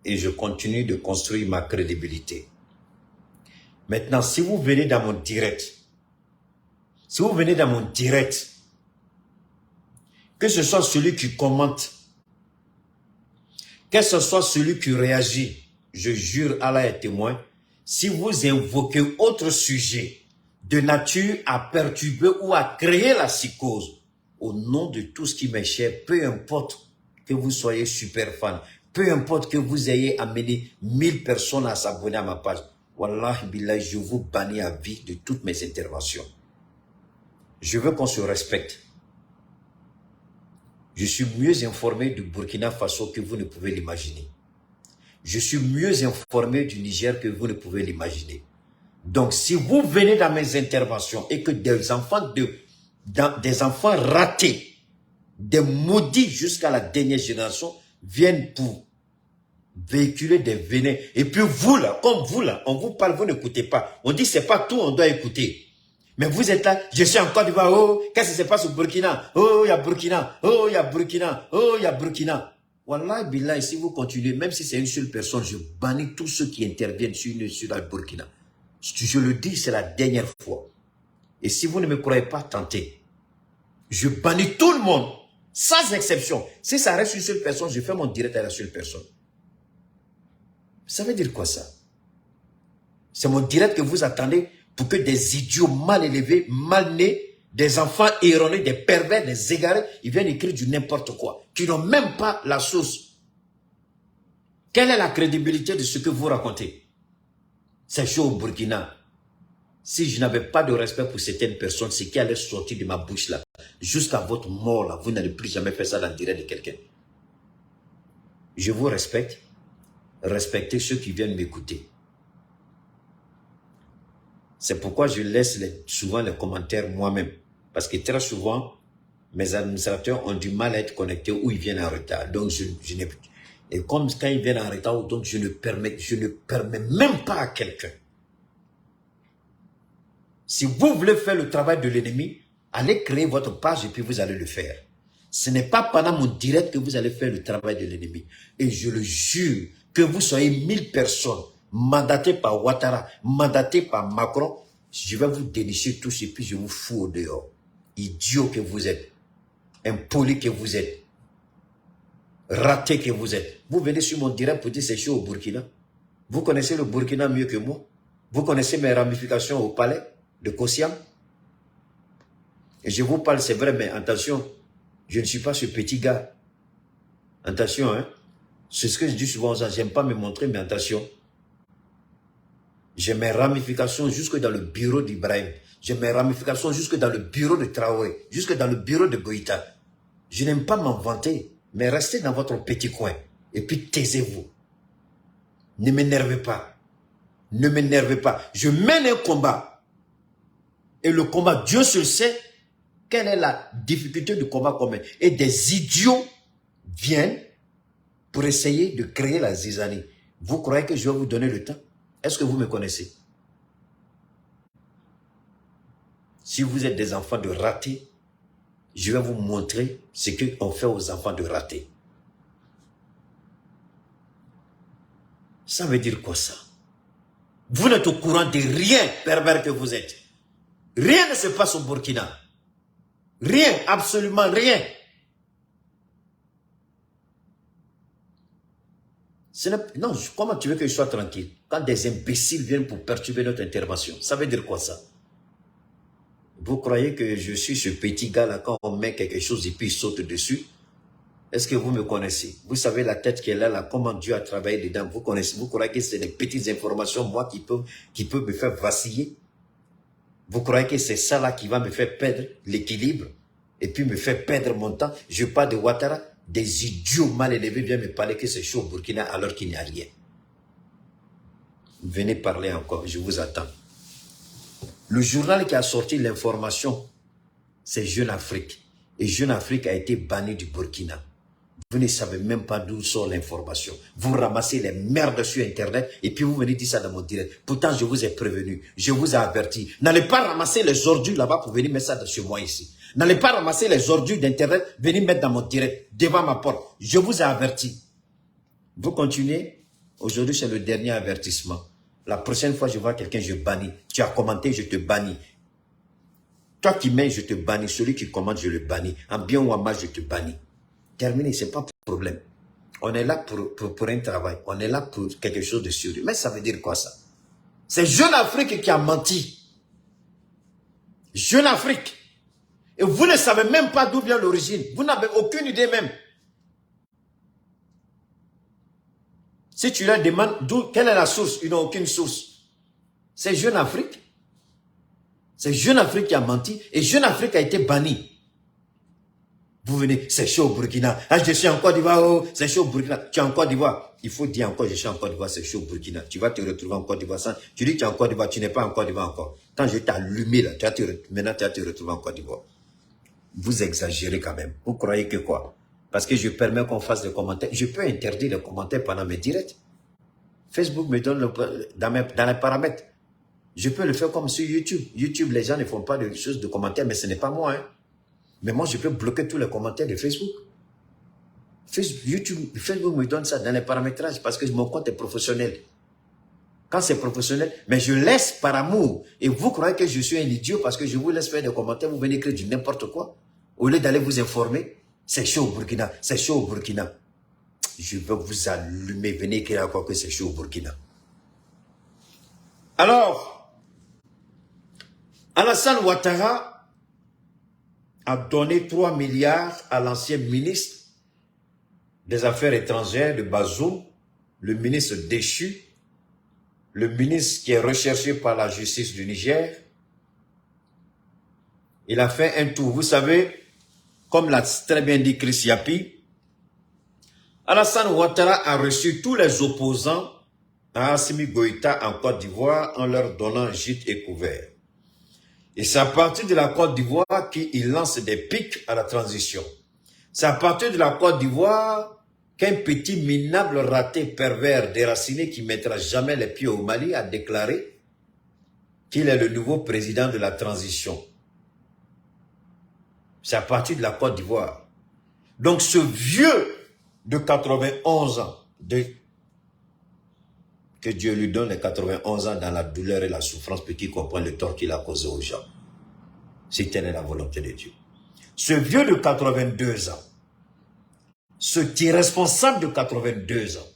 et je continue de construire ma crédibilité. Maintenant, si vous venez dans mon direct, que ce soit celui qui commente, que ce soit celui qui réagit, je jure, Allah est témoin, si vous invoquez autre sujet de nature à perturber ou à créer la psychose, au nom de tout ce qui m'est cher, peu importe que vous soyez super fan, peu importe que vous ayez amené 1000 personnes à s'abonner à ma page, Wallahi Billah, je vous bannis à vie de toutes mes interventions. Je veux qu'on se respecte. Je suis mieux informé du Burkina Faso que vous ne pouvez l'imaginer. Je suis mieux informé du Niger que vous ne pouvez l'imaginer. Donc, si vous venez dans mes interventions et que des enfants ratés, des maudits jusqu'à la dernière génération, viennent pour véhiculer des venins. Et puis vous là, comme vous là, on vous parle, vous n'écoutez pas. On dit c'est pas tout, on doit écouter. Mais vous êtes là, je suis en Côte d'Ivoire, oh, qu'est-ce qui se passe au Burkina? Oh, il y a Burkina, oh, il y a Burkina, oh, il y a Burkina. Wallah, billah, si vous continuez, même si c'est une seule personne, je bannis tous ceux qui interviennent sur le Burkina. Je le dis, c'est la dernière fois. Et si vous ne me croyez pas, tentez. Je bannis tout le monde, sans exception. Si ça reste une seule personne, je fais mon direct à la seule personne. Ça veut dire quoi ça? C'est mon direct que vous attendez pour que des idiots mal élevés, mal nés, des enfants erronés, des pervers, des égarés, ils viennent écrire du n'importe quoi, qui n'ont même pas la source. Quelle est la crédibilité de ce que vous racontez? C'est chaud au Burkina. Si je n'avais pas de respect pour certaines personnes, ce qui allait sortir de ma bouche là, jusqu'à votre mort là, vous n'allez plus jamais faire ça dans le direct de quelqu'un. Je vous respecte. Respectez ceux qui viennent m'écouter. C'est pourquoi je laisse souvent les commentaires moi-même. Parce que très souvent, mes administrateurs ont du mal à être connectés ou ils viennent en retard. Donc, et comme quand ils viennent en retard, donc je ne permets même pas à quelqu'un. Si vous voulez faire le travail de l'ennemi, allez créer votre page et puis vous allez le faire. Ce n'est pas pendant mon direct que vous allez faire le travail de l'ennemi. Et je le jure, que vous soyez 1000 personnes, mandaté par Ouattara, mandaté par Macron, je vais vous dénicher tous et puis je vous fous au dehors. Idiot que vous êtes, impoli que vous êtes, raté que vous êtes. Vous venez sur mon direct pour dire c'est chaud au Burkina. Vous connaissez le Burkina mieux que moi. Vous connaissez mes ramifications au palais de Kossiam? Et je vous parle, c'est vrai, mais attention, je ne suis pas ce petit gars. Attention, hein. C'est ce que je dis souvent, j'aime pas me montrer, mais attention. J'ai mes ramifications jusque dans le bureau d'Ibrahim. J'ai mes ramifications jusque dans le bureau de Traoré, jusque dans le bureau de Goïta. Je n'aime pas m'en vanter, mais restez dans votre petit coin. Et puis taisez-vous. Ne m'énervez pas. Ne m'énervez pas. Je mène un combat. Et le combat, Dieu seul sait quelle est la difficulté du combat commun. Et des idiots viennent pour essayer de créer la zizanie. Vous croyez que je vais vous donner le temps? Est-ce que vous me connaissez? Si vous êtes des enfants de ratés, je vais vous montrer ce qu'on fait aux enfants de ratés. Ça veut dire quoi ça? Vous n'êtes au courant de rien, pervers que vous êtes. Rien ne se passe au Burkina. Rien, absolument rien. Non, comment tu veux que je sois tranquille? Quand des imbéciles viennent pour perturber notre intervention, ça veut dire quoi ça? Vous croyez que je suis ce petit gars-là, quand on met quelque chose et puis il saute dessus? Est-ce que vous me connaissez? Vous savez la tête qu'elle a là, comment Dieu a travaillé dedans? Vous connaissez? Vous croyez que c'est des petites informations, moi, qui peuvent me faire vaciller? Vous croyez que c'est ça là qui va me faire perdre l'équilibre et puis me faire perdre mon temps? Je parle de Ouattara, des idiots mal élevés viennent me parler que c'est chaud au Burkina alors qu'il n'y a rien. Venez parler encore, je vous attends. Le journal qui a sorti l'information, c'est Jeune Afrique. Et Jeune Afrique a été banni du Burkina. Vous ne savez même pas d'où sort l'information. Vous ramassez les merdes sur Internet et puis vous venez dire ça dans mon direct. Pourtant, je vous ai prévenu, je vous ai averti. N'allez pas ramasser les ordures là-bas pour venir mettre ça sur moi ici. N'allez pas ramasser les ordures d'Internet, venir mettre dans mon direct, devant ma porte. Je vous ai averti. Vous continuez. Aujourd'hui, c'est le dernier avertissement. La prochaine fois, je vois quelqu'un, je bannis. Tu as commenté, je te bannis. Toi qui mets, je te bannis. Celui qui commente, je le bannis. En bien ou en mal, je te bannis. Terminé, ce n'est pas un problème. On est là pour un travail. On est là pour quelque chose de sérieux. Mais ça veut dire quoi ça? C'est Jeune Afrique qui a menti. Jeune Afrique. Et vous ne savez même pas d'où vient l'origine. Vous n'avez aucune idée même. Si tu leur demandes quelle est la source, ils n'ont aucune source. C'est Jeune Afrique. C'est Jeune Afrique qui a menti. Et Jeune Afrique a été banni. Vous venez, c'est chaud au Burkina. Ah, je suis en Côte d'Ivoire, oh, c'est chaud au Burkina. Tu es en Côte d'Ivoire. Il faut dire encore, je suis en Côte d'Ivoire, c'est chaud au Burkina. Tu vas te retrouver en Côte d'Ivoire. Tu dis que tu es en Côte d'Ivoire, tu n'es pas en Côte d'Ivoire encore. Quand je t'ai allumé là, maintenant tu vas te retrouver en Côte d'Ivoire. Vous exagérez quand même. Vous croyez que quoi? Parce que je permets qu'on fasse des commentaires. Je peux interdire les commentaires pendant mes directs. Facebook me donne dans les paramètres. Je peux le faire comme sur YouTube. YouTube, les gens ne font pas de choses de commentaires, mais ce n'est pas moi, hein. Mais moi, je peux bloquer tous les commentaires de Facebook. Facebook me donne ça dans les paramétrages parce que mon compte est professionnel. Quand c'est professionnel, mais je laisse par amour. Et vous croyez que je suis un idiot parce que je vous laisse faire des commentaires, vous venez écrire du n'importe quoi. Au lieu d'aller vous informer, c'est chaud au Burkina, c'est chaud au Burkina. Je vais vous allumer, venez écrire à quoi que c'est chaud au Burkina. Alors, Alassane Ouattara a donné 3 milliards à l'ancien ministre des Affaires étrangères de Bazoum, le ministre déchu, le ministre qui est recherché par la justice du Niger. Il a fait un tour. Vous savez, comme l'a très bien dit Chris Yapi, Alassane Ouattara a reçu tous les opposants à Assimi Goïta en Côte d'Ivoire en leur donnant gîte et couvert. Et c'est à partir de la Côte d'Ivoire qu'il lance des pics à la transition. C'est à partir de la Côte d'Ivoire qu'un petit minable raté pervers déraciné qui ne mettra jamais les pieds au Mali a déclaré qu'il est le nouveau président de la transition. C'est à partir de la Côte d'Ivoire. Donc ce vieux de 91 ans, que Dieu lui donne les 91 ans dans la douleur et la souffrance pour qu'il comprenne le tort qu'il a causé aux gens. Si telle est la volonté de Dieu. Ce vieux de 82 ans, ce irresponsable de 82 ans,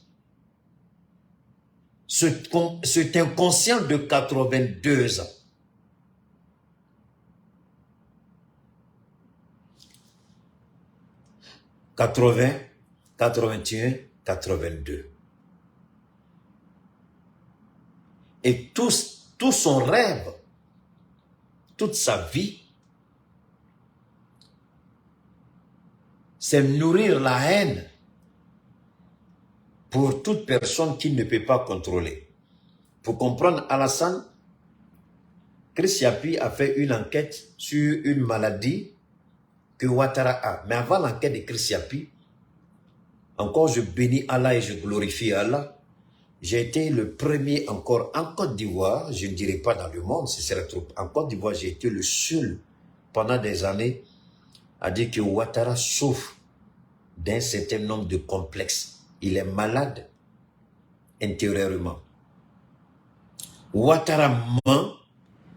cet inconscient de 82 ans. « 80, 81, 82. Et tout son rêve, toute sa vie, c'est nourrir la haine pour toute personne qui ne peut pas contrôler. Pour comprendre Alassane, Chris Yapi a fait une enquête sur une maladie que Ouattara a. Mais avant l'enquête de Chris Yapi, encore je bénis Allah et je glorifie Allah. J'ai été le premier encore en Côte d'Ivoire, je ne dirais pas dans le monde, ce serait trop. En Côte d'Ivoire, j'ai été le seul pendant des années à dire que Ouattara souffre d'un certain nombre de complexes. Il est malade intérieurement. Ouattara ment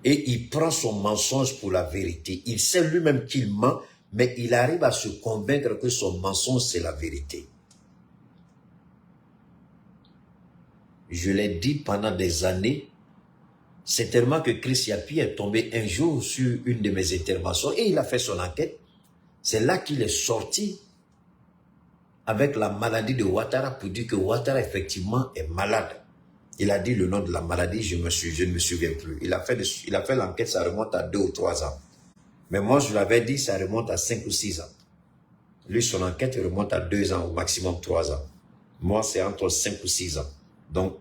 et il prend son mensonge pour la vérité. Il sait lui-même qu'il ment, mais il arrive à se convaincre que son mensonge, c'est la vérité. Je l'ai dit pendant des années, c'est tellement que Chris Yapi est tombé un jour sur une de mes interventions et il a fait son enquête. C'est là qu'il est sorti avec la maladie de Ouattara pour dire que Ouattara effectivement est malade. Il a dit le nom de la maladie, je ne me souviens plus. Il a fait l'enquête, ça remonte à 2 ou 3 ans. Mais moi, je l'avais dit, ça remonte à 5 ou 6 ans. Lui, son enquête remonte à 2 ans, au maximum 3 ans. Moi, c'est entre 5 ou 6 ans. Donc,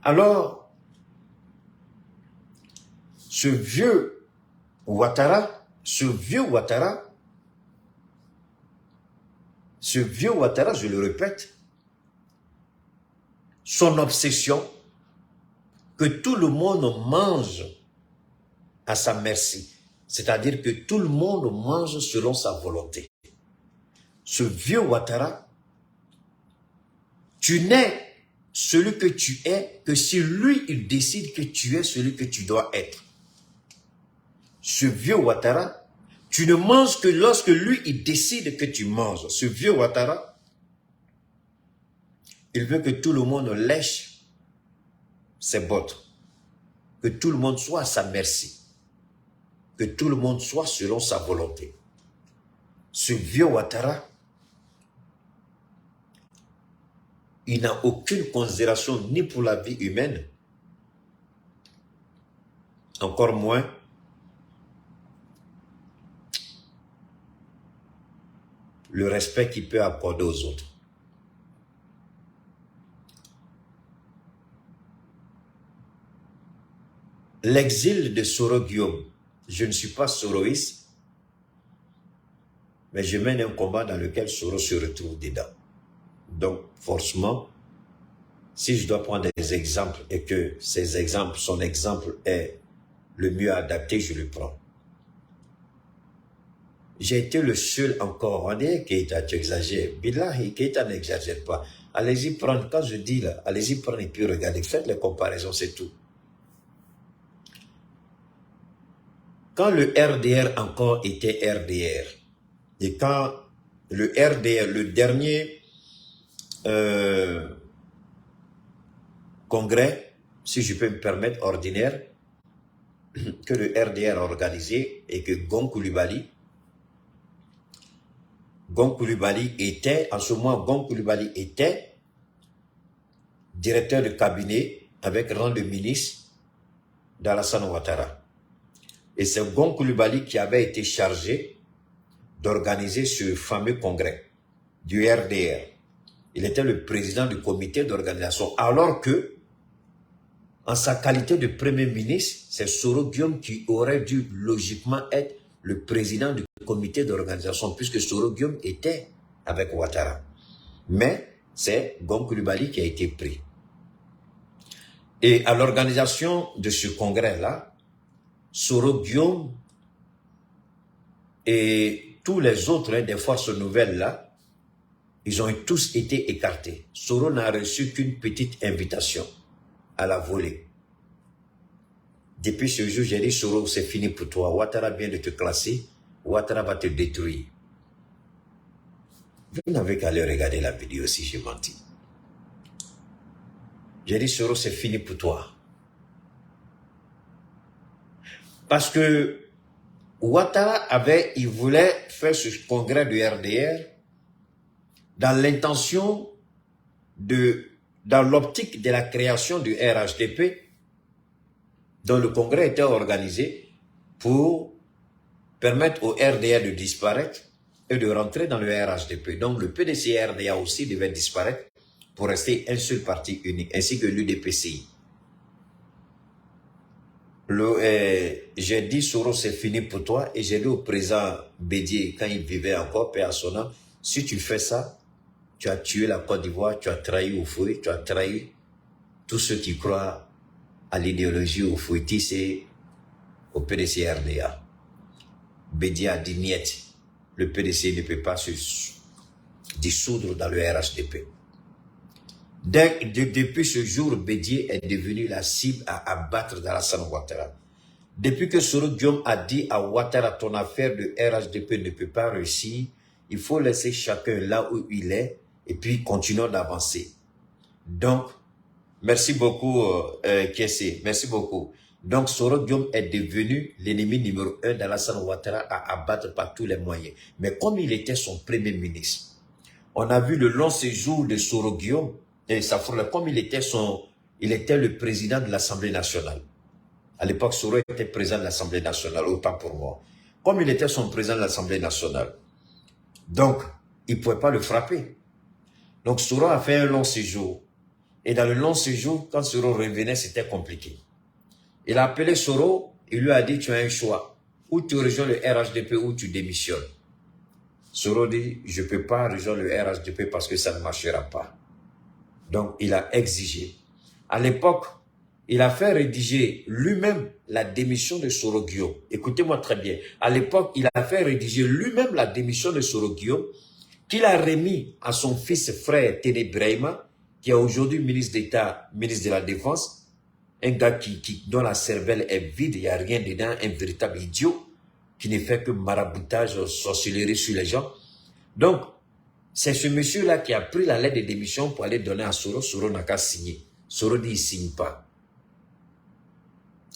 alors, ce vieux Ouattara, je le répète, son obsession, que tout le monde mange à sa merci. C'est-à-dire que tout le monde mange selon sa volonté. Ce vieux Ouattara, tu n'es celui que tu es que si lui, il décide que tu es celui que tu dois être. Ce vieux Ouattara, tu ne manges que lorsque lui, il décide que tu manges. Ce vieux Ouattara, il veut que tout le monde lèche ses bottes. Que tout le monde soit à sa merci. Que tout le monde soit selon sa volonté. Ce vieux Ouattara, il n'a aucune considération ni pour la vie humaine, encore moins le respect qu'il peut accorder aux autres. L'exil de Soro Guillaume, je ne suis pas soroïste, mais je mène un combat dans lequel Soro se retrouve dedans. Donc, forcément, si je dois prendre des exemples et que ces exemples, son exemple est le mieux adapté, je le prends. J'ai été le seul encore. On dit Keïta, tu exagères. Billahi, Keïta n'exagère pas. Allez-y prendre, quand je dis là, allez-y prendre et puis regardez, faites les comparaisons, c'est tout. Quand le RDR encore était RDR, et quand le RDR, le dernier congrès, si je peux me permettre, ordinaire, que le RDR a organisé et que Gon Coulibaly était, en ce moment, Gon Coulibaly était directeur de cabinet avec rang de ministre d'Alassane Ouattara. Et c'est Gon Coulibaly qui avait été chargé d'organiser ce fameux congrès du RDR. Il était le président du comité d'organisation, alors que, en sa qualité de premier ministre, c'est Soro Guillaume qui aurait dû logiquement être le président du comité d'organisation, puisque Soro Guillaume était avec Ouattara. Mais c'est Gon Coulibaly qui a été pris. Et à l'organisation de ce congrès-là, Soro Guillaume et tous les autres des forces nouvelles là, ils ont tous été écartés. Soro n'a reçu qu'une petite invitation à la volée. Depuis ce jour, j'ai dit, Soro, c'est fini pour toi. Ouattara vient de te classer. Ouattara va te détruire. Vous n'avez qu'à aller regarder la vidéo si j'ai menti. J'ai dit, Soro, c'est fini pour toi. Parce que Ouattara il voulait faire ce congrès du RDR dans l'intention dans l'optique de la création du RHDP, dont le congrès était organisé pour permettre au RDR de disparaître et de rentrer dans le RHDP. Donc le PDC-RDA aussi devait disparaître pour rester un seul parti unique, ainsi que l'UDPCI. J'ai dit, Soro, c'est fini pour toi, et j'ai dit au président Bédié, quand il vivait encore, paix à son nom, si tu fais ça, tu as tué la Côte d'Ivoire, tu as trahi Houphouët, tu as trahi tous ceux qui croient à l'idéologie houphouëtiste et au PDC-RDA. Bédié a dit, niet, le PDC ne peut pas se dissoudre dans le RHDP. Depuis ce jour, Bédié est devenu la cible à abattre d'Alassane Ouattara. Depuis que Soro Guillaume a dit à Ouattara, ton affaire de RHDP ne peut pas réussir, il faut laisser chacun là où il est et puis continuons d'avancer. Donc, merci beaucoup, Kessé, merci beaucoup. Donc, Soro Guillaume est devenu l'ennemi numéro 1 d'Alassane Ouattara à abattre par tous les moyens. Mais comme il était son premier ministre, on a vu le long séjour de Soro Guillaume, et ça, comme il était le président de l'Assemblée nationale. À l'époque, Soro était président de l'Assemblée nationale, autant pour moi. Comme il était son président de l'Assemblée nationale, donc, il ne pouvait pas le frapper. Donc, Soro a fait un long séjour. Et dans le long séjour, quand Soro revenait, c'était compliqué. Il a appelé Soro, il lui a dit, tu as un choix. Ou tu rejoins le RHDP ou tu démissionnes. Soro dit, je ne peux pas rejoindre le RHDP parce que ça ne marchera pas. Donc, il a exigé. À l'époque, il a fait rédiger lui-même la démission de Soro Guillaume. Écoutez-moi très bien. À l'époque, il a fait rédiger lui-même la démission de Soro Guillaume, qu'il a remis à son fils frère Téné Brahima, qui est aujourd'hui ministre d'État, ministre de la Défense, un gars dont la cervelle est vide, il n'y a rien dedans, un véritable idiot, qui ne fait que maraboutage, sorcellerie sur les gens. Donc, c'est ce monsieur-là qui a pris la lettre de démission pour aller donner à Soro. Soro n'a qu'à signer. Soro dit, il ne signe pas.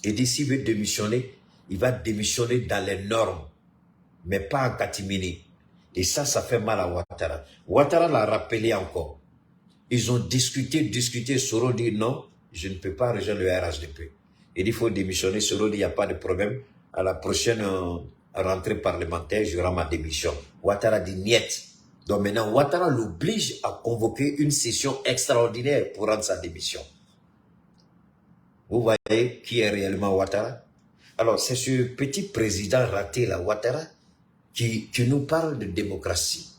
Il dit, s'il veut démissionner, il va démissionner dans les normes, mais pas en catimini. Et ça fait mal à Ouattara. Ouattara l'a rappelé encore. Ils ont discuté. Soro dit, non, je ne peux pas rejoindre le RHDP. Il dit, il faut démissionner. Soro dit, il n'y a pas de problème. À la prochaine rentrée parlementaire, j'aurai ma démission. Ouattara dit, niet. Donc maintenant, Ouattara l'oblige à convoquer une session extraordinaire pour rendre sa démission. Vous voyez qui est réellement Ouattara? Alors, c'est ce petit président raté, là, Ouattara, qui nous parle de démocratie.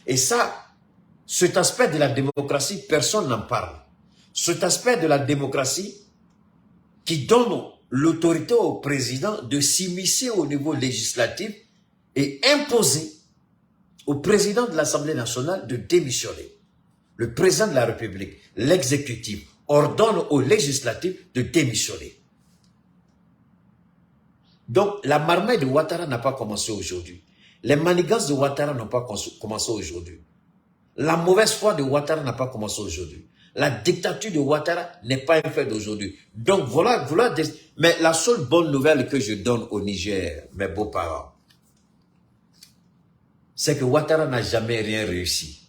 Et ça, cet aspect de la démocratie, personne n'en parle. Cet aspect de la démocratie qui donne l'autorité au président de s'immiscer au niveau législatif et imposer au président de l'Assemblée nationale de démissionner. Le président de la République, l'exécutif, ordonne au législatif de démissionner. Donc, la marmite de Ouattara n'a pas commencé aujourd'hui. Les manigances de Ouattara n'ont pas commencé aujourd'hui. La mauvaise foi de Ouattara n'a pas commencé aujourd'hui. La dictature de Ouattara n'est pas un fait d'aujourd'hui. Donc, voilà. Mais la seule bonne nouvelle que je donne au Niger, mes beaux-parents, c'est que Ouattara n'a jamais rien réussi.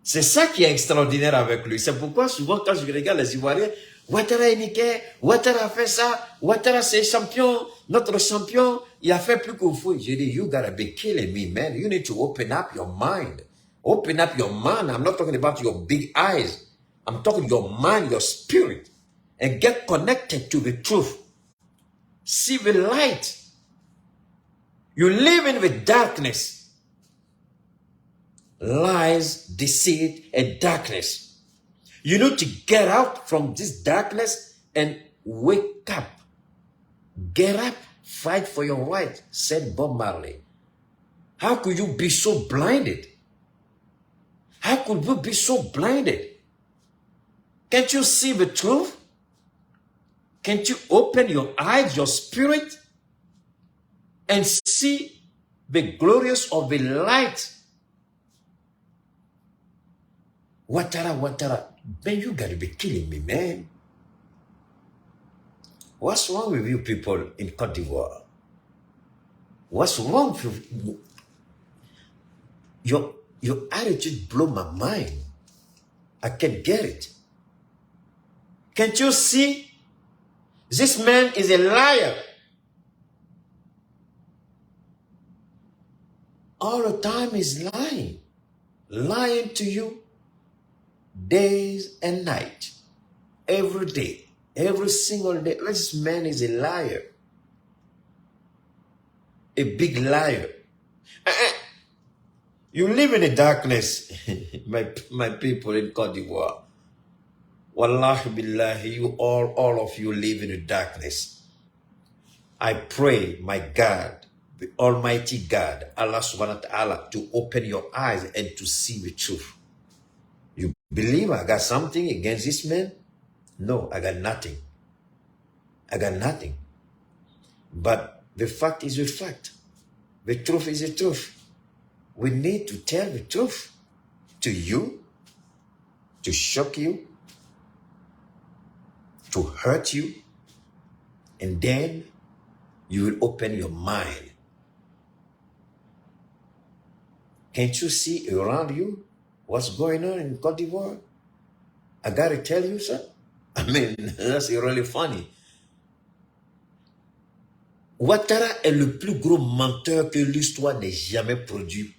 C'est ça qui est extraordinaire avec lui. C'est pourquoi souvent quand je regarde les Ivoiriens, Ouattara est niqué, Ouattara a fait ça, Ouattara c'est champion, notre champion, il a fait plus qu'au fou. Je dis, you gotta be killing me, man. You need to open up your mind. Open up your mind. I'm not talking about your big eyes. I'm talking your mind, your spirit. And get connected to the truth. See the light. You live in the darkness. Lies, deceit, and darkness. You need to get out from this darkness and wake up. Get up, fight for your right, said Bob Marley. How could you be so blinded? How could you be so blinded? Can't you see the truth? Can't you open your eyes, your spirit, and see the glorious of the light? Ouattara, man, you gotta be killing me, man. What's wrong with you people in Côte d'Ivoire? What's wrong with you? Your attitude blow my mind. I can't get it. Can't you see? This man is a liar. All the time he's lying. Lying to you days and night. Every day. Every single day. This man is a liar. A big liar. You live in the darkness, my people in Côte d'Ivoire. Wallahi billahi, you all of you live in the darkness. I pray, my God, the Almighty God, Allah subhanahu wa ta'ala, to open your eyes and to see the truth. You believe I got something against this man? No, I got nothing. I got nothing. But the fact is the fact. The truth is the truth. We need to tell the truth to you, to shock you, to hurt you, and then you will open your mind. Can't you see around you what's going on in Côte d'Ivoire? I gotta tell you, sir. I mean, that's really funny. Ouattara est le plus gros menteur que l'histoire n'ait jamais produit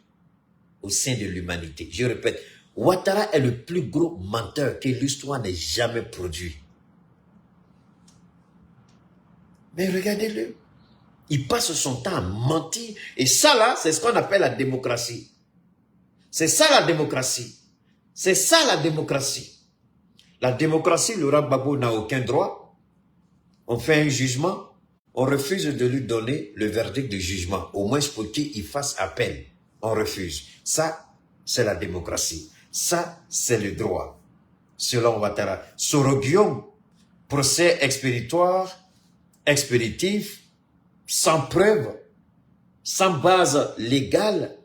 au sein de l'humanité. Je répète, Ouattara est le plus gros menteur que l'histoire n'ait jamais produit. Mais regardez-le. Il passe son temps à mentir. Et ça là, c'est ce qu'on appelle la démocratie. C'est ça la démocratie. C'est ça la démocratie. La démocratie, Laurent Gbagbo n'a aucun droit. On fait un jugement. On refuse de lui donner le verdict de jugement. Au moins pour qu'il fasse appel. On refuse. Ça, c'est la démocratie. Ça, c'est le droit. Selon Ouattara. Soroguion, procès expéditoire, expéditif, sans preuve, sans base légale,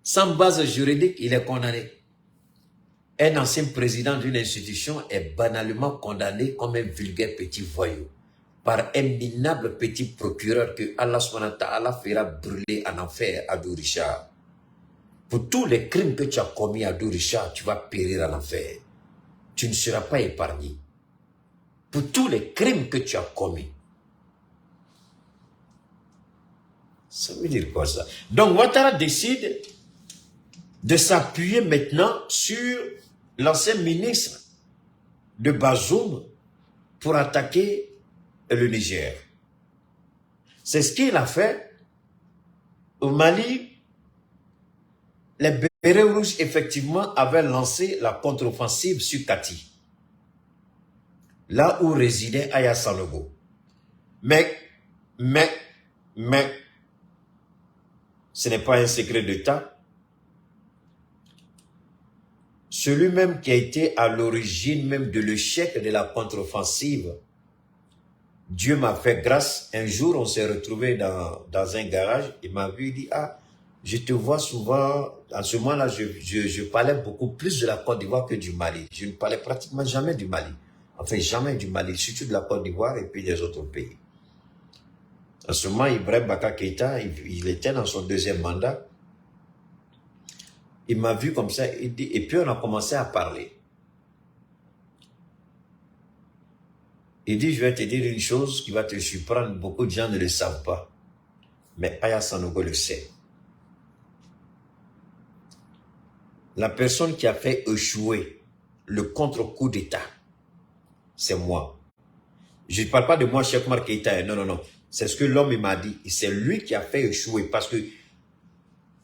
sans base juridique, il est condamné. Un ancien président d'une institution est banalement condamné comme un vulgaire petit voyou par un minable petit procureur que Allah subhanahu wa ta'ala fera brûler en enfer à Abdou Richard. Pour tous les crimes que tu as commis à Abdou Richard, tu vas périr en enfer. Tu ne seras pas épargné. Pour tous les crimes que tu as commis. Ça veut dire quoi ça? Donc Ouattara décide de s'appuyer maintenant sur l'ancien ministre de Bazoum pour attaquer le Niger. C'est ce qu'il a fait au Mali. Les Bérets Rouges, effectivement, avaient lancé la contre-offensive sur Kati, là où résidait Aya Sanogo. Mais, ce n'est pas un secret d'État. Celui même qui a été à l'origine même de l'échec de la contre-offensive, Dieu m'a fait grâce. Un jour, on s'est retrouvé dans un garage. Il m'a vu, il dit, ah, je te vois souvent. En ce moment-là, je parlais beaucoup plus de la Côte d'Ivoire que du Mali. Je ne parlais pratiquement jamais du Mali. Enfin, jamais du Mali, surtout de la Côte d'Ivoire et puis des autres pays. En ce moment, Ibrahim Baka Keïta, il était dans son deuxième mandat. Il m'a vu comme ça, il dit, et puis on a commencé à parler. Il dit, je vais te dire une chose qui va te surprendre, beaucoup de gens ne le savent pas. Mais Aya Sanogo le sait. La personne qui a fait échouer le contre-coup d'État, c'est moi. Je ne parle pas de moi, Cheikh Oumar Keïta, non. C'est ce que l'homme m'a dit. C'est lui qui a fait échouer parce que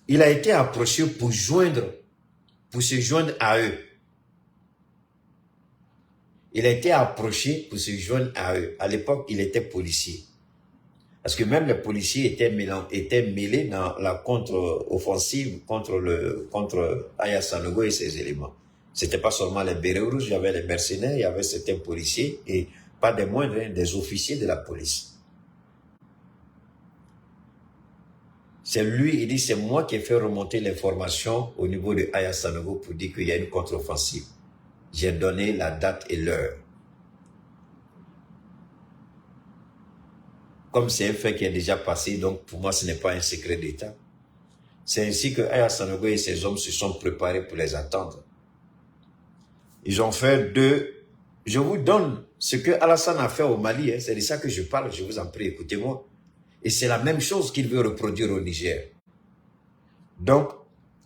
il a été approché pour se joindre à eux. Il a été approché pour se joindre à eux. À l'époque, il était policier. Parce que même les policiers étaient mêlés dans la contre-offensive contre Aya Sanogo et ses éléments. C'était pas seulement les Bérets Rouges, il y avait les mercenaires, il y avait certains policiers et pas des moindres, des officiers de la police. C'est lui, il dit, c'est moi qui ai fait remonter l'information au niveau de Aya Sanogo pour dire qu'il y a une contre-offensive. J'ai donné la date et l'heure. Comme c'est un fait qui est déjà passé, donc pour moi, ce n'est pas un secret d'État. C'est ainsi que Aya Sanogo et ses hommes se sont préparés pour les attendre. Ils ont fait je vous donne ce que Alassane a fait au Mali, hein, c'est de ça que je parle, je vous en prie, écoutez-moi. Et c'est la même chose qu'il veut reproduire au Niger. Donc,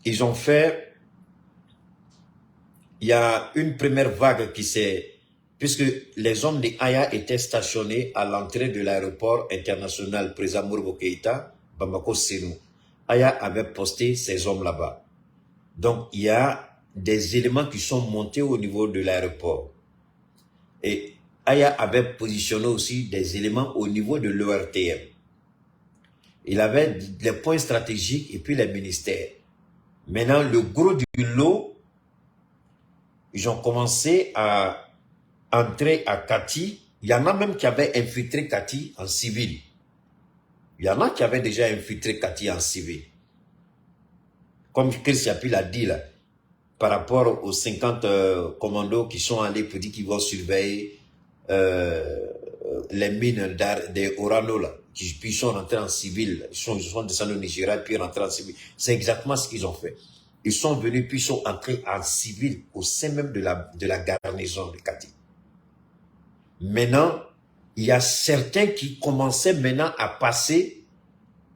ils ont fait, il y a une première vague qui s'est, puisque les hommes de Aya étaient stationnés à l'entrée de l'aéroport international Président Mourbo Keïta, Bamako Sénou. Aya avait posté ses hommes là-bas. Donc, il y a des éléments qui sont montés au niveau de l'aéroport. Et Aya avait positionné aussi des éléments au niveau de l'ORTM. Il avait les points stratégiques et puis les ministères. Maintenant, le gros du lot, ils ont commencé à entrer à Kati. Il y en a même qui avaient infiltré Kati en civil. Il y en a qui avaient déjà infiltré Kati en civil. Comme Chris Yapi l'a dit là, par rapport aux 50 commandos qui sont allés pour dire qu'ils vont surveiller les mines des Orano là, puis ils sont rentrés en civil, ils sont descendus au Nigeria, puis rentrés en civil. C'est exactement ce qu'ils ont fait. Ils sont venus, puis ils sont entrés en civil au sein même de la garnison de Kati. Maintenant, il y a certains qui commençaient maintenant à passer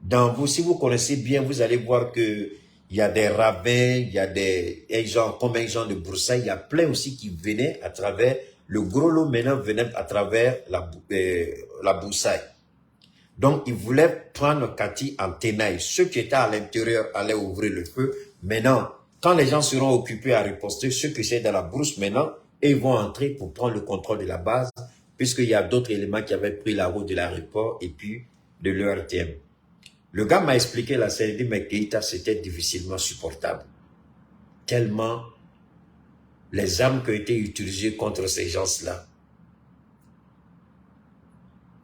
dans vous. Si vous connaissez bien, vous allez voir que il y a des ravins, il y a des gens comme un genre de broussailles, il y a plein aussi qui venaient à travers, le gros lot maintenant venait à travers la broussaille. Donc, ils voulaient prendre Kati en tenaille. Ceux qui étaient à l'intérieur allaient ouvrir le feu. Maintenant, quand les gens seront occupés à riposter, ceux qui sont dans la brousse maintenant, ils vont entrer pour prendre le contrôle de la base, puisqu'il y a d'autres éléments qui avaient pris la route de l'aéroport et puis de l'ERTM. Le gars m'a expliqué la scène, il dit, mais Keïta, c'était difficilement supportable. Tellement les armes qui ont été utilisées contre ces gens-là,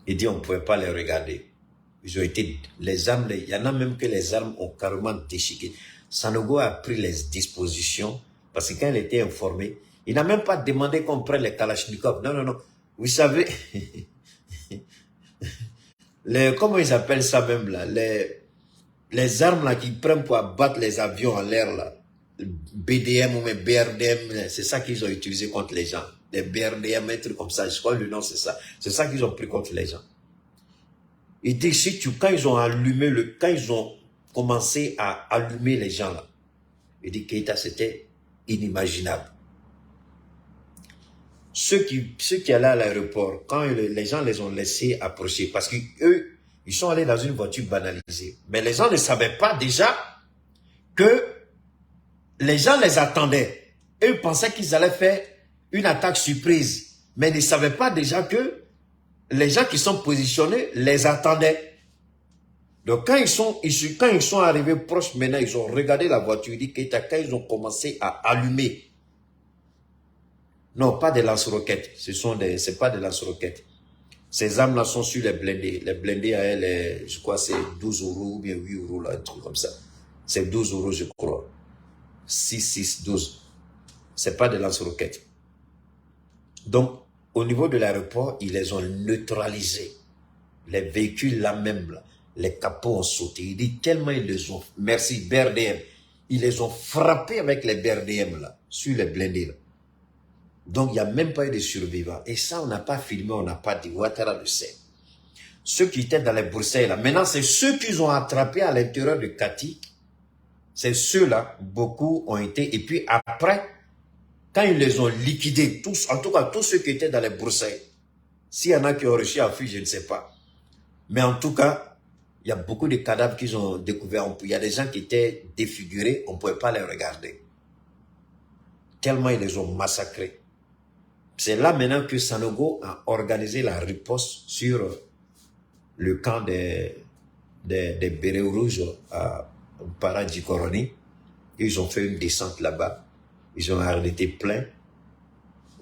il dit, on ne pouvait pas les regarder. Ils ont été, les armes, il y en a même que les armes ont carrément déchiqueté. Sanogo a pris les dispositions, parce que quand il était informé, il n'a même pas demandé qu'on prenne les Kalachnikov. Non, non, non. Vous savez, comment ils appellent ça même là, les armes là qu'ils prennent pour abattre les avions en l'air là, BDM ou même BRDM, c'est ça qu'ils ont utilisé contre les gens. Les BRDM, un truc comme ça, je crois que le nom c'est ça. C'est ça qu'ils ont pris contre les gens. Il dit, quand ils ont allumé quand ils ont commencé à allumer les gens là, il dit Keïta, c'était inimaginable. Ceux qui allaient à l'aéroport, quand les gens les ont laissés approcher, parce qu'eux, ils sont allés dans une voiture banalisée. Mais les gens ne savaient pas déjà que les gens les attendaient. Eux pensaient qu'ils allaient faire une attaque surprise. Mais ils ne savaient pas déjà que les gens qui sont positionnés les attendaient. Donc quand ils sont arrivés proches maintenant, ils ont regardé la voiture, ils disent quand ils ont commencé à allumer. Non, pas des lance-roquettes. C'est pas des lance-roquettes. Ces armes-là sont sur les blindés. Les blindés à elles, je crois, c'est 12 euros ou bien 8 euros, là, un truc comme ça. C'est 12 euros, je crois. 6, 12. C'est pas des lance-roquettes. Donc, au niveau de l'aéroport, ils les ont neutralisés. Les véhicules là même, là, les capots ont sauté. Il dit tellement ils les ont, merci, BRDM. Ils les ont frappés avec les BRDM là, sur les blindés là. Donc, il n'y a même pas eu de survivants. Et ça, on n'a pas filmé, on n'a pas dit. Ouattara le sait. Ceux qui étaient dans les broussailles là, maintenant, c'est ceux qu'ils ont attrapés à l'intérieur de Kati. C'est ceux-là, beaucoup ont été. Et puis après, quand ils les ont liquidés, tous, en tout cas, tous ceux qui étaient dans les broussailles, s'il y en a qui ont réussi à fuir, je ne sais pas. Mais en tout cas, il y a beaucoup de cadavres qu'ils ont découverts. Il y a des gens qui étaient défigurés, on ne pouvait pas les regarder. Tellement ils les ont massacrés. C'est là maintenant que Sanogo a organisé la riposte sur le camp des bérets rouges à Paradjikoroni. Ils ont fait une descente là-bas. Ils ont arrêté plein.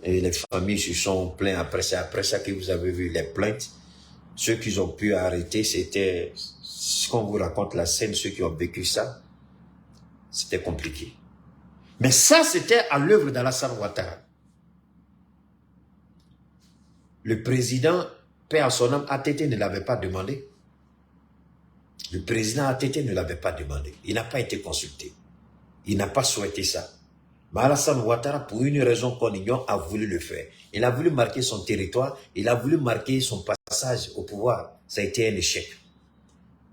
Et les familles se sont plaintes après ça. Après ça que vous avez vu les plaintes. Ceux qu'ils ont pu arrêter, c'était, si on vous raconte la scène, ceux qui ont vécu ça, c'était compliqué. Mais ça, c'était à l'œuvre d'Alassane Ouattara. Le président, paix à son âme, ATT ne l'avait pas demandé. Le président ATT ne l'avait pas demandé. Il n'a pas été consulté. Il n'a pas souhaité ça. Mais Alassane Ouattara, pour une raison qu'on ignore, a voulu le faire. Il a voulu marquer son territoire, il a voulu marquer son passage au pouvoir. Ça a été un échec.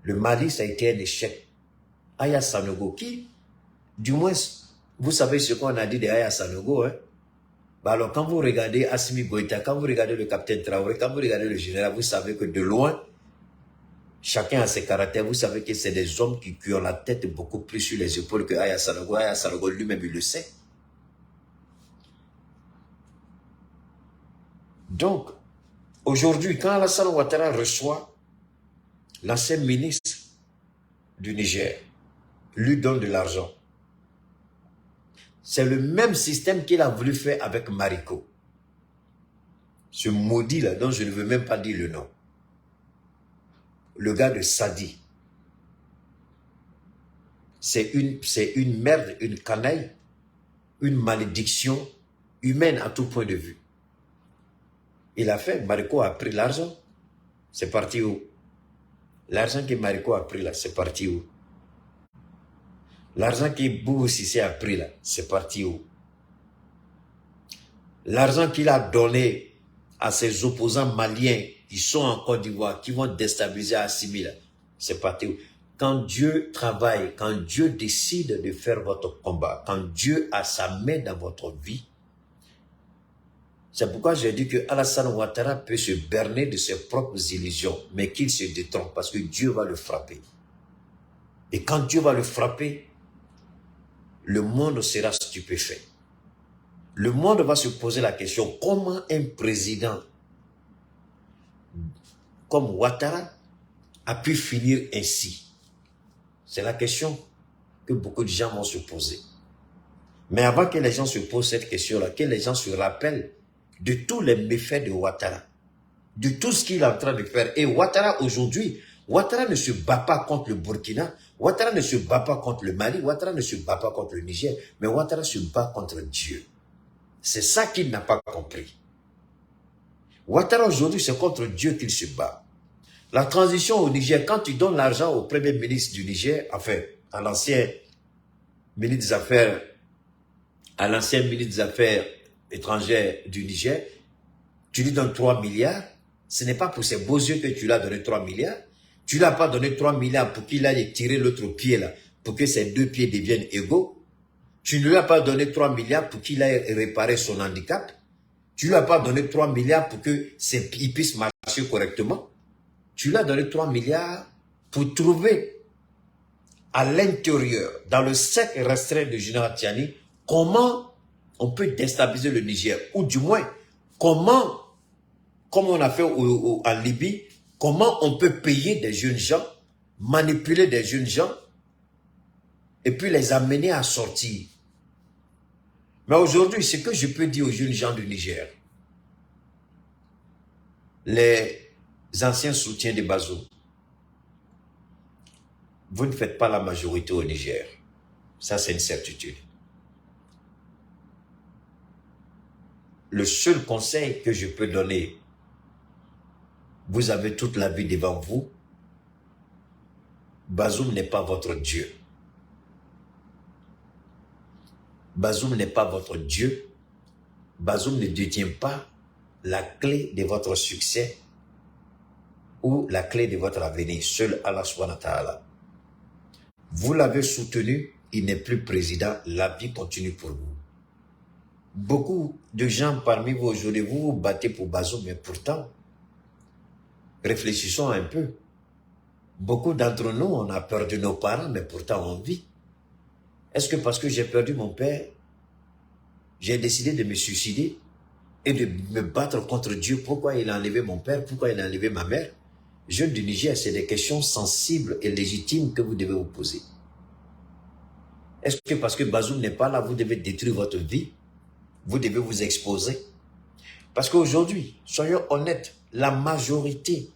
Le Mali, ça a été un échec. Aya Sanogo, qui, du moins, vous savez ce qu'on a dit de Aya Sanogo, hein? Bah alors, quand vous regardez Assimi Goïta, quand vous regardez le capitaine Traoré, quand vous regardez le général, vous savez que de loin, chacun a ses caractères. Vous savez que c'est des hommes qui ont la tête beaucoup plus sur les épaules que Aya Sanogo. Aya Sanogo lui-même, il le sait. Donc, aujourd'hui, quand Alassane Ouattara reçoit l'ancien ministre du Niger, lui donne de l'argent, c'est le même système qu'il a voulu faire avec Mariko. Ce maudit-là, dont je ne veux même pas dire le nom. Le gars de Sadi. C'est une merde, une canaille, une malédiction humaine à tout point de vue. Il a fait, Mariko a pris l'argent, c'est parti où? L'argent que Mariko a pris là, c'est parti où? L'argent que Boubou Sissé a pris là, c'est parti où? L'argent qu'il a donné à ses opposants maliens qui sont en Côte d'Ivoire, qui vont déstabiliser Assimi là, c'est parti où? Quand Dieu travaille, quand Dieu décide de faire votre combat, quand Dieu a sa main dans votre vie, c'est pourquoi j'ai dit que Alassane Ouattara peut se berner de ses propres illusions, mais qu'il se détrompe parce que Dieu va le frapper. Et quand Dieu va le frapper, le monde sera stupéfait. Le monde va se poser la question, comment un président comme Ouattara a pu finir ainsi? C'est la question que beaucoup de gens vont se poser. Mais avant que les gens se posent cette question-là, que les gens se rappellent de tous les méfaits de Ouattara, de tout ce qu'il est en train de faire. Et Ouattara aujourd'hui, Ouattara ne se bat pas contre le Burkina, Ouattara ne se bat pas contre le Mali, Ouattara ne se bat pas contre le Niger, mais Ouattara se bat contre Dieu. C'est ça qu'il n'a pas compris. Ouattara aujourd'hui, c'est contre Dieu qu'il se bat. La transition au Niger, quand tu donnes l'argent au premier ministre du Niger, enfin, à l'ancien ministre des Affaires, étrangères du Niger, tu lui donnes 3 milliards, ce n'est pas pour ses beaux yeux que tu lui as donné 3 milliards. Tu ne lui as pas donné 3 milliards pour qu'il aille tirer l'autre pied là, pour que ses deux pieds deviennent égaux. Tu ne lui as pas donné 3 milliards pour qu'il aille réparer son handicap. Tu ne lui as pas donné 3 milliards pour qu'il puisse marcher correctement. Tu lui as donné 3 milliards pour trouver à l'intérieur, dans le cercle restreint de Général Tiani, comment on peut déstabiliser le Niger, ou du moins, comment, comme on a fait en Libye, comment on peut payer des jeunes gens, manipuler des jeunes gens, et puis les amener à sortir. Mais aujourd'hui, ce que je peux dire aux jeunes gens du Niger, les anciens soutiens de Bazoum, vous ne faites pas la majorité au Niger. Ça, c'est une certitude. Le seul conseil que je peux donner, vous avez toute la vie devant vous. Bazoum n'est pas votre Dieu. Bazoum n'est pas votre Dieu. Bazoum ne détient pas la clé de votre succès ou la clé de votre avenir. Seul Allah subhanahu wa ta'ala. Vous l'avez soutenu, il n'est plus président, la vie continue pour vous. Beaucoup de gens parmi vous aujourd'hui, vous vous battez pour Bazoum, mais pourtant, réfléchissons un peu. Beaucoup d'entre nous, on a perdu nos parents, mais pourtant on vit. Est-ce que parce que j'ai perdu mon père, j'ai décidé de me suicider et de me battre contre Dieu? Pourquoi il a enlevé mon père? Pourquoi il a enlevé ma mère? Jeunes du Niger, c'est des questions sensibles et légitimes que vous devez vous poser. Est-ce que parce que Bazoum n'est pas là, vous devez détruire votre vie? Vous devez vous exposer? Parce qu'aujourd'hui, soyons honnêtes, la majorité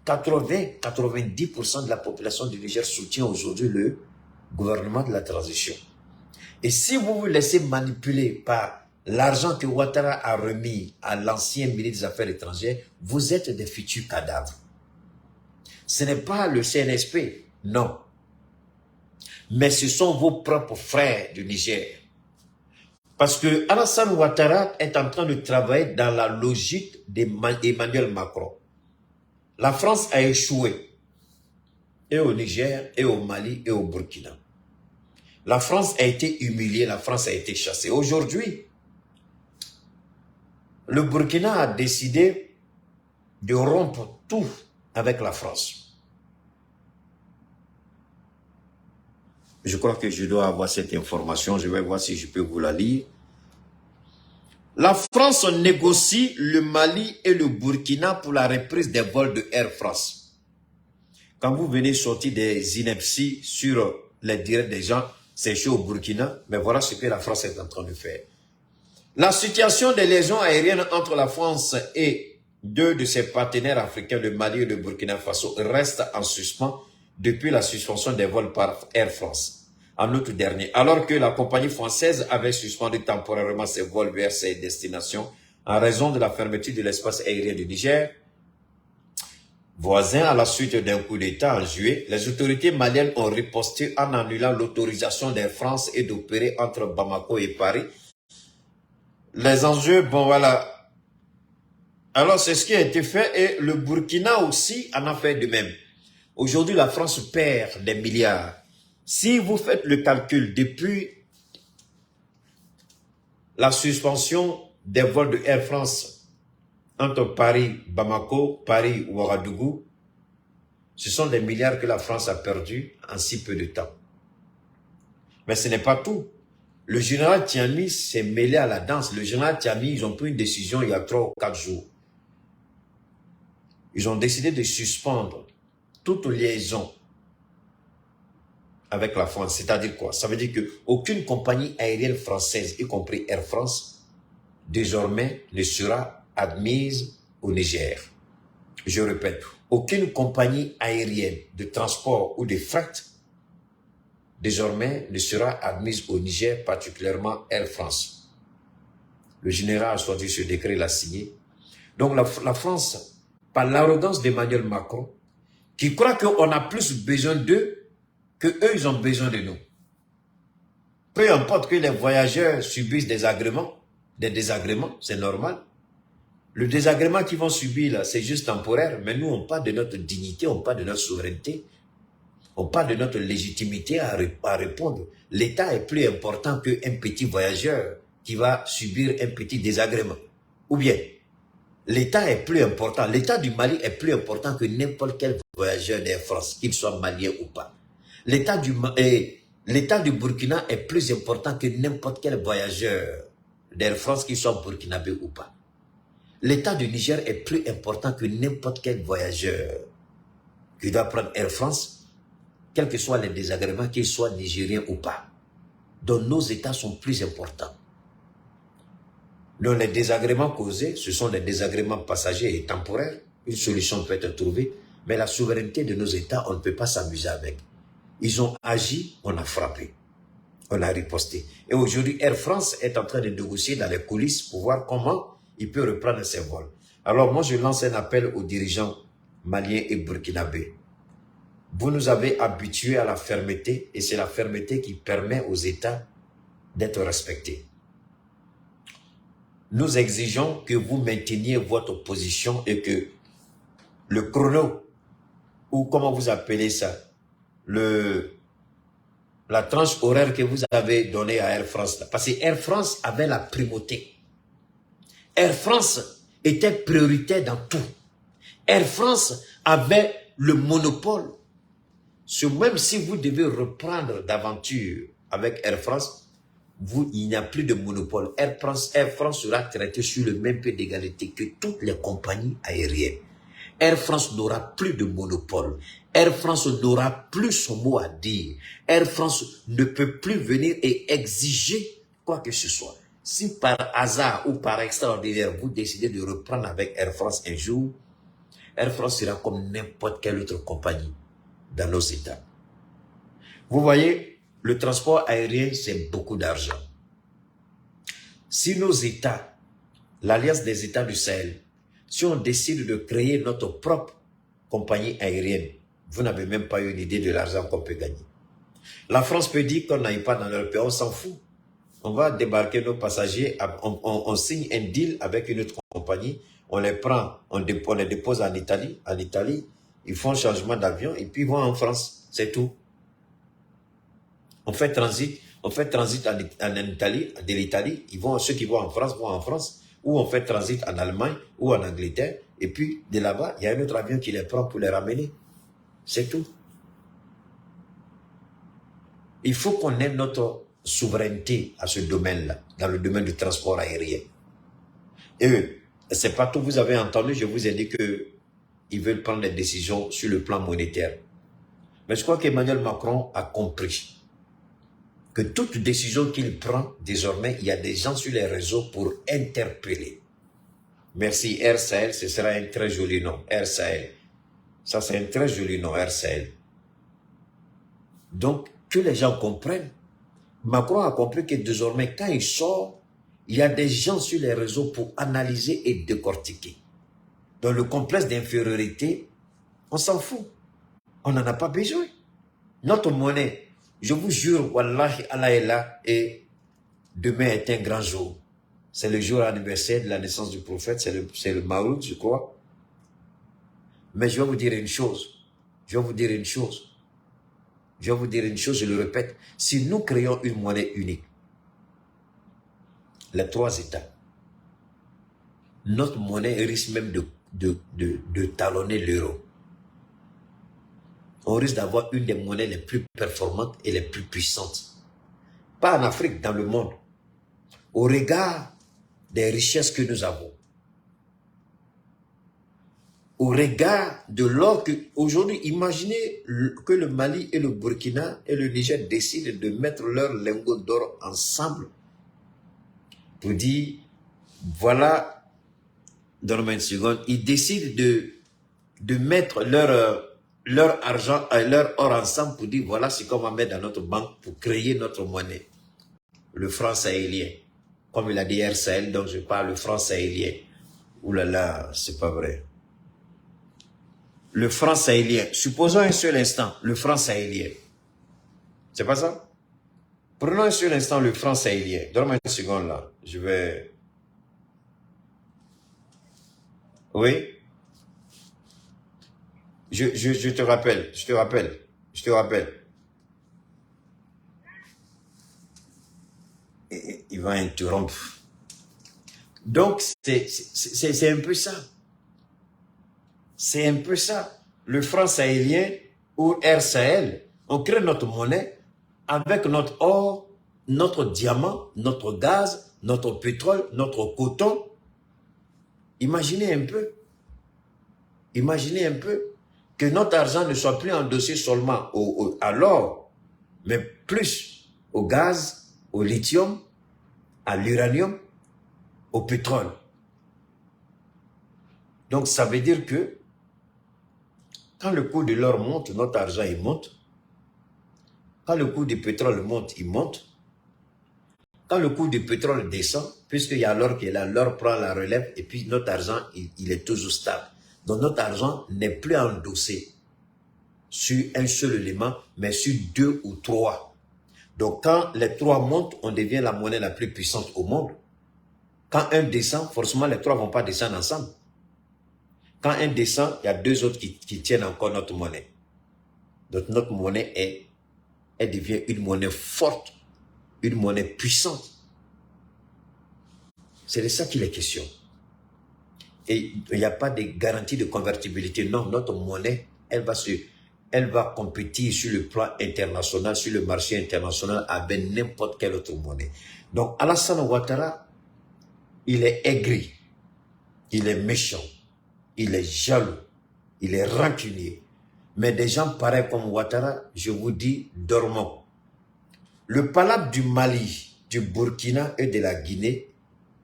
80-90% de la population du Niger soutient aujourd'hui le gouvernement de la transition. Et si vous vous laissez manipuler par l'argent que Ouattara a remis à l'ancien ministre des Affaires étrangères, vous êtes des futurs cadavres. Ce n'est pas le CNSP, non. Mais ce sont vos propres frères du Niger. Parce que Alassane Ouattara est en train de travailler dans la logique d'Emmanuel Macron. La France a échoué, et au Niger, et au Mali, et au Burkina. La France a été humiliée, la France a été chassée. Aujourd'hui, le Burkina a décidé de rompre tout avec la France. Je crois que je dois avoir cette information. Je vais voir si je peux vous la lire. La France négocie le Mali et le Burkina pour la reprise des vols de Air France. Quand vous venez sortir des inepties sur les directs des gens, c'est chaud au Burkina, mais voilà ce que la France est en train de faire. La situation des liaisons aériennes entre la France et deux de ses partenaires africains, le Mali et le Burkina Faso, reste en suspens depuis la suspension des vols par Air France en août dernier, alors que la compagnie française avait suspendu temporairement ses vols vers ses destinations en raison de la fermeture de l'espace aérien du Niger. Voisin, à la suite d'un coup d'État en juillet, les autorités maliennes ont riposté en annulant l'autorisation d'Air France et d'opérer entre Bamako et Paris. Les enjeux, bon voilà. Alors c'est ce qui a été fait et le Burkina aussi en a fait de même. Aujourd'hui, la France perd des milliards. Si vous faites le calcul depuis la suspension des vols de Air France entre Paris, Bamako, Paris, Ouagadougou, ce sont des milliards que la France a perdus en si peu de temps. Mais ce n'est pas tout. Le général Tiani s'est mêlé à la danse. Le général Tiani, ils ont pris une décision il y a 3 ou 4 jours. Ils ont décidé de suspendre toute liaison avec la France. C'est-à-dire quoi? Ça veut dire qu'aucune compagnie aérienne française, y compris Air France, désormais ne sera admise au Niger. Je répète, aucune compagnie aérienne de transport ou de fret désormais ne sera admise au Niger, particulièrement Air France. Le général a sorti ce décret, l'a signé. Donc la France, par l'arrogance d'Emmanuel Macron, qui croit qu'on a plus besoin d'eux que eux, ils ont besoin de nous. Peu importe que les voyageurs subissent des désagréments, c'est normal. Le désagrément qu'ils vont subir là, c'est juste temporaire, mais nous, on parle de notre dignité, on parle de notre souveraineté, on parle de notre légitimité à répondre. L'État est plus important qu'un petit voyageur qui va subir un petit désagrément. Ou bien, l'État est plus important, l'État du Mali est plus important que n'importe quel voyageur d'Air France, qu'il soit malien ou pas. L'État du Burkina est plus important que n'importe quel voyageur d'Air France, qu'il soit burkinabé ou pas. L'État du Niger est plus important que n'importe quel voyageur qui doit prendre Air France, quels que soient les désagréments, qu'ils soient nigériens ou pas. Donc nos États sont plus importants. Donc les désagréments causés, ce sont des désagréments passagers et temporaires. Une solution peut être trouvée, mais la souveraineté de nos États, on ne peut pas s'amuser avec. Ils ont agi, on a frappé, on a riposté. Et aujourd'hui, Air France est en train de négocier dans les coulisses pour voir comment il peut reprendre ses vols. Alors moi, je lance un appel aux dirigeants maliens et burkinabés. Vous nous avez habitués à la fermeté et c'est la fermeté qui permet aux États d'être respectés. Nous exigeons que vous mainteniez votre position et que le chrono, ou comment vous appelez ça, la tranche horaire que vous avez donnée à Air France, parce que Air France avait la primauté. Air France était prioritaire dans tout. Air France avait le monopole. Même si vous devez reprendre d'aventure avec Air France, il n'y a plus de monopole. Air France sera traité sur le même pied d'égalité que toutes les compagnies aériennes. Air France n'aura plus de monopole. Air France n'aura plus son mot à dire. Air France ne peut plus venir et exiger quoi que ce soit. Si par hasard ou par extraordinaire, vous décidez de reprendre avec Air France un jour, Air France sera comme n'importe quelle autre compagnie dans nos États. Vous voyez, le transport aérien, c'est beaucoup d'argent. Si nos États, l'Alliance des États du Sahel, si on décide de créer notre propre compagnie aérienne, vous n'avez même pas une idée de l'argent qu'on peut gagner. La France peut dire qu'on n'aille pas dans leur pays, on s'en fout. On va débarquer nos passagers, on signe un deal avec une autre compagnie, on les prend, on les dépose en Italie. En Italie, ils font changement d'avion et puis ils vont en France, c'est tout. On fait transit en Italie, de l'Italie, ceux qui vont en France, ou on fait transit en Allemagne ou en Angleterre, et puis de là-bas, il y a un autre avion qui les prend pour les ramener. C'est tout. Il faut qu'on ait notre souveraineté à ce domaine-là, dans le domaine du transport aérien. Et c'est pas tout, vous avez entendu, je vous ai dit qu'ils veulent prendre des décisions sur le plan monétaire. Mais je crois qu'Emmanuel Macron a compris que toute décision qu'il prend, désormais, il y a des gens sur les réseaux pour interpeller. Merci, Air Sahel, ce sera un très joli nom, Air Sahel. Ça, c'est un très joli nom, Air Sahel. Donc, que les gens comprennent. Macron a compris que désormais, quand il sort, il y a des gens sur les réseaux pour analyser et décortiquer. Dans le complexe d'infériorité, on s'en fout. On n'en a pas besoin. Notre monnaie, je vous jure, Wallahi, Allah est là et demain est un grand jour. C'est le jour anniversaire de la naissance du prophète, c'est le Maoud, je crois. Mais je vais vous dire une chose. Je vais vous dire une chose, je le répète. Si nous créons une monnaie unique, les trois États, notre monnaie risque même de talonner l'euro. On risque d'avoir une des monnaies les plus performantes et les plus puissantes. Pas en Afrique, dans le monde. Au regard des richesses que nous avons. Au regard de l'or qu'aujourd'hui, imaginez que le Mali et le Burkina et le Niger décident de mettre leurs lingots d'or ensemble pour dire, voilà, donne-moi une seconde, ils décident de mettre leur argent et leur or ensemble pour dire, voilà ce qu'on va mettre dans notre banque pour créer notre monnaie, le franc sahélien. Comme il a dit Air Sahel, donc je parle le franc sahélien. Ouh là là, c'est pas vrai. Le franc sahélien. Supposons un seul instant, le franc sahélien. C'est pas ça? Prenons un seul instant le franc sahélien. Donne-moi une seconde là. Je vais... Oui? Je te rappelle. Il va interrompre. Donc, c'est un peu ça. C'est un peu ça. Le franc sahélien ou Air Sahel, on crée notre monnaie avec notre or, notre diamant, notre gaz, notre pétrole, notre coton. Imaginez un peu que notre argent ne soit plus endossé seulement à l'or, mais plus au gaz, au lithium, à l'uranium, au pétrole. Donc ça veut dire que quand le coût de l'or monte, notre argent il monte. Quand le coût du pétrole monte, il monte. Quand le coût du pétrole descend, puisqu'il y a l'or qui est là, l'or prend la relève et puis notre argent, il est toujours stable. Donc notre argent n'est plus endossé sur un seul élément, mais sur deux ou trois. Donc quand les trois montent, on devient la monnaie la plus puissante au monde. Quand un descend, forcément les trois ne vont pas descendre ensemble. Quand un descend, il y a deux autres qui tiennent encore notre monnaie. Donc notre monnaie elle devient une monnaie forte, une monnaie puissante. C'est de ça qu'il est question. Et il n'y a pas de garantie de convertibilité. Non, notre monnaie, elle va compétir sur le plan international, sur le marché international avec n'importe quelle autre monnaie. Donc Alassane Ouattara, il est aigri, il est méchant, il est jaloux, il est rancunier. Mais des gens pareils comme Ouattara, je vous dis, dormons. Le palabre du Mali, du Burkina et de la Guinée,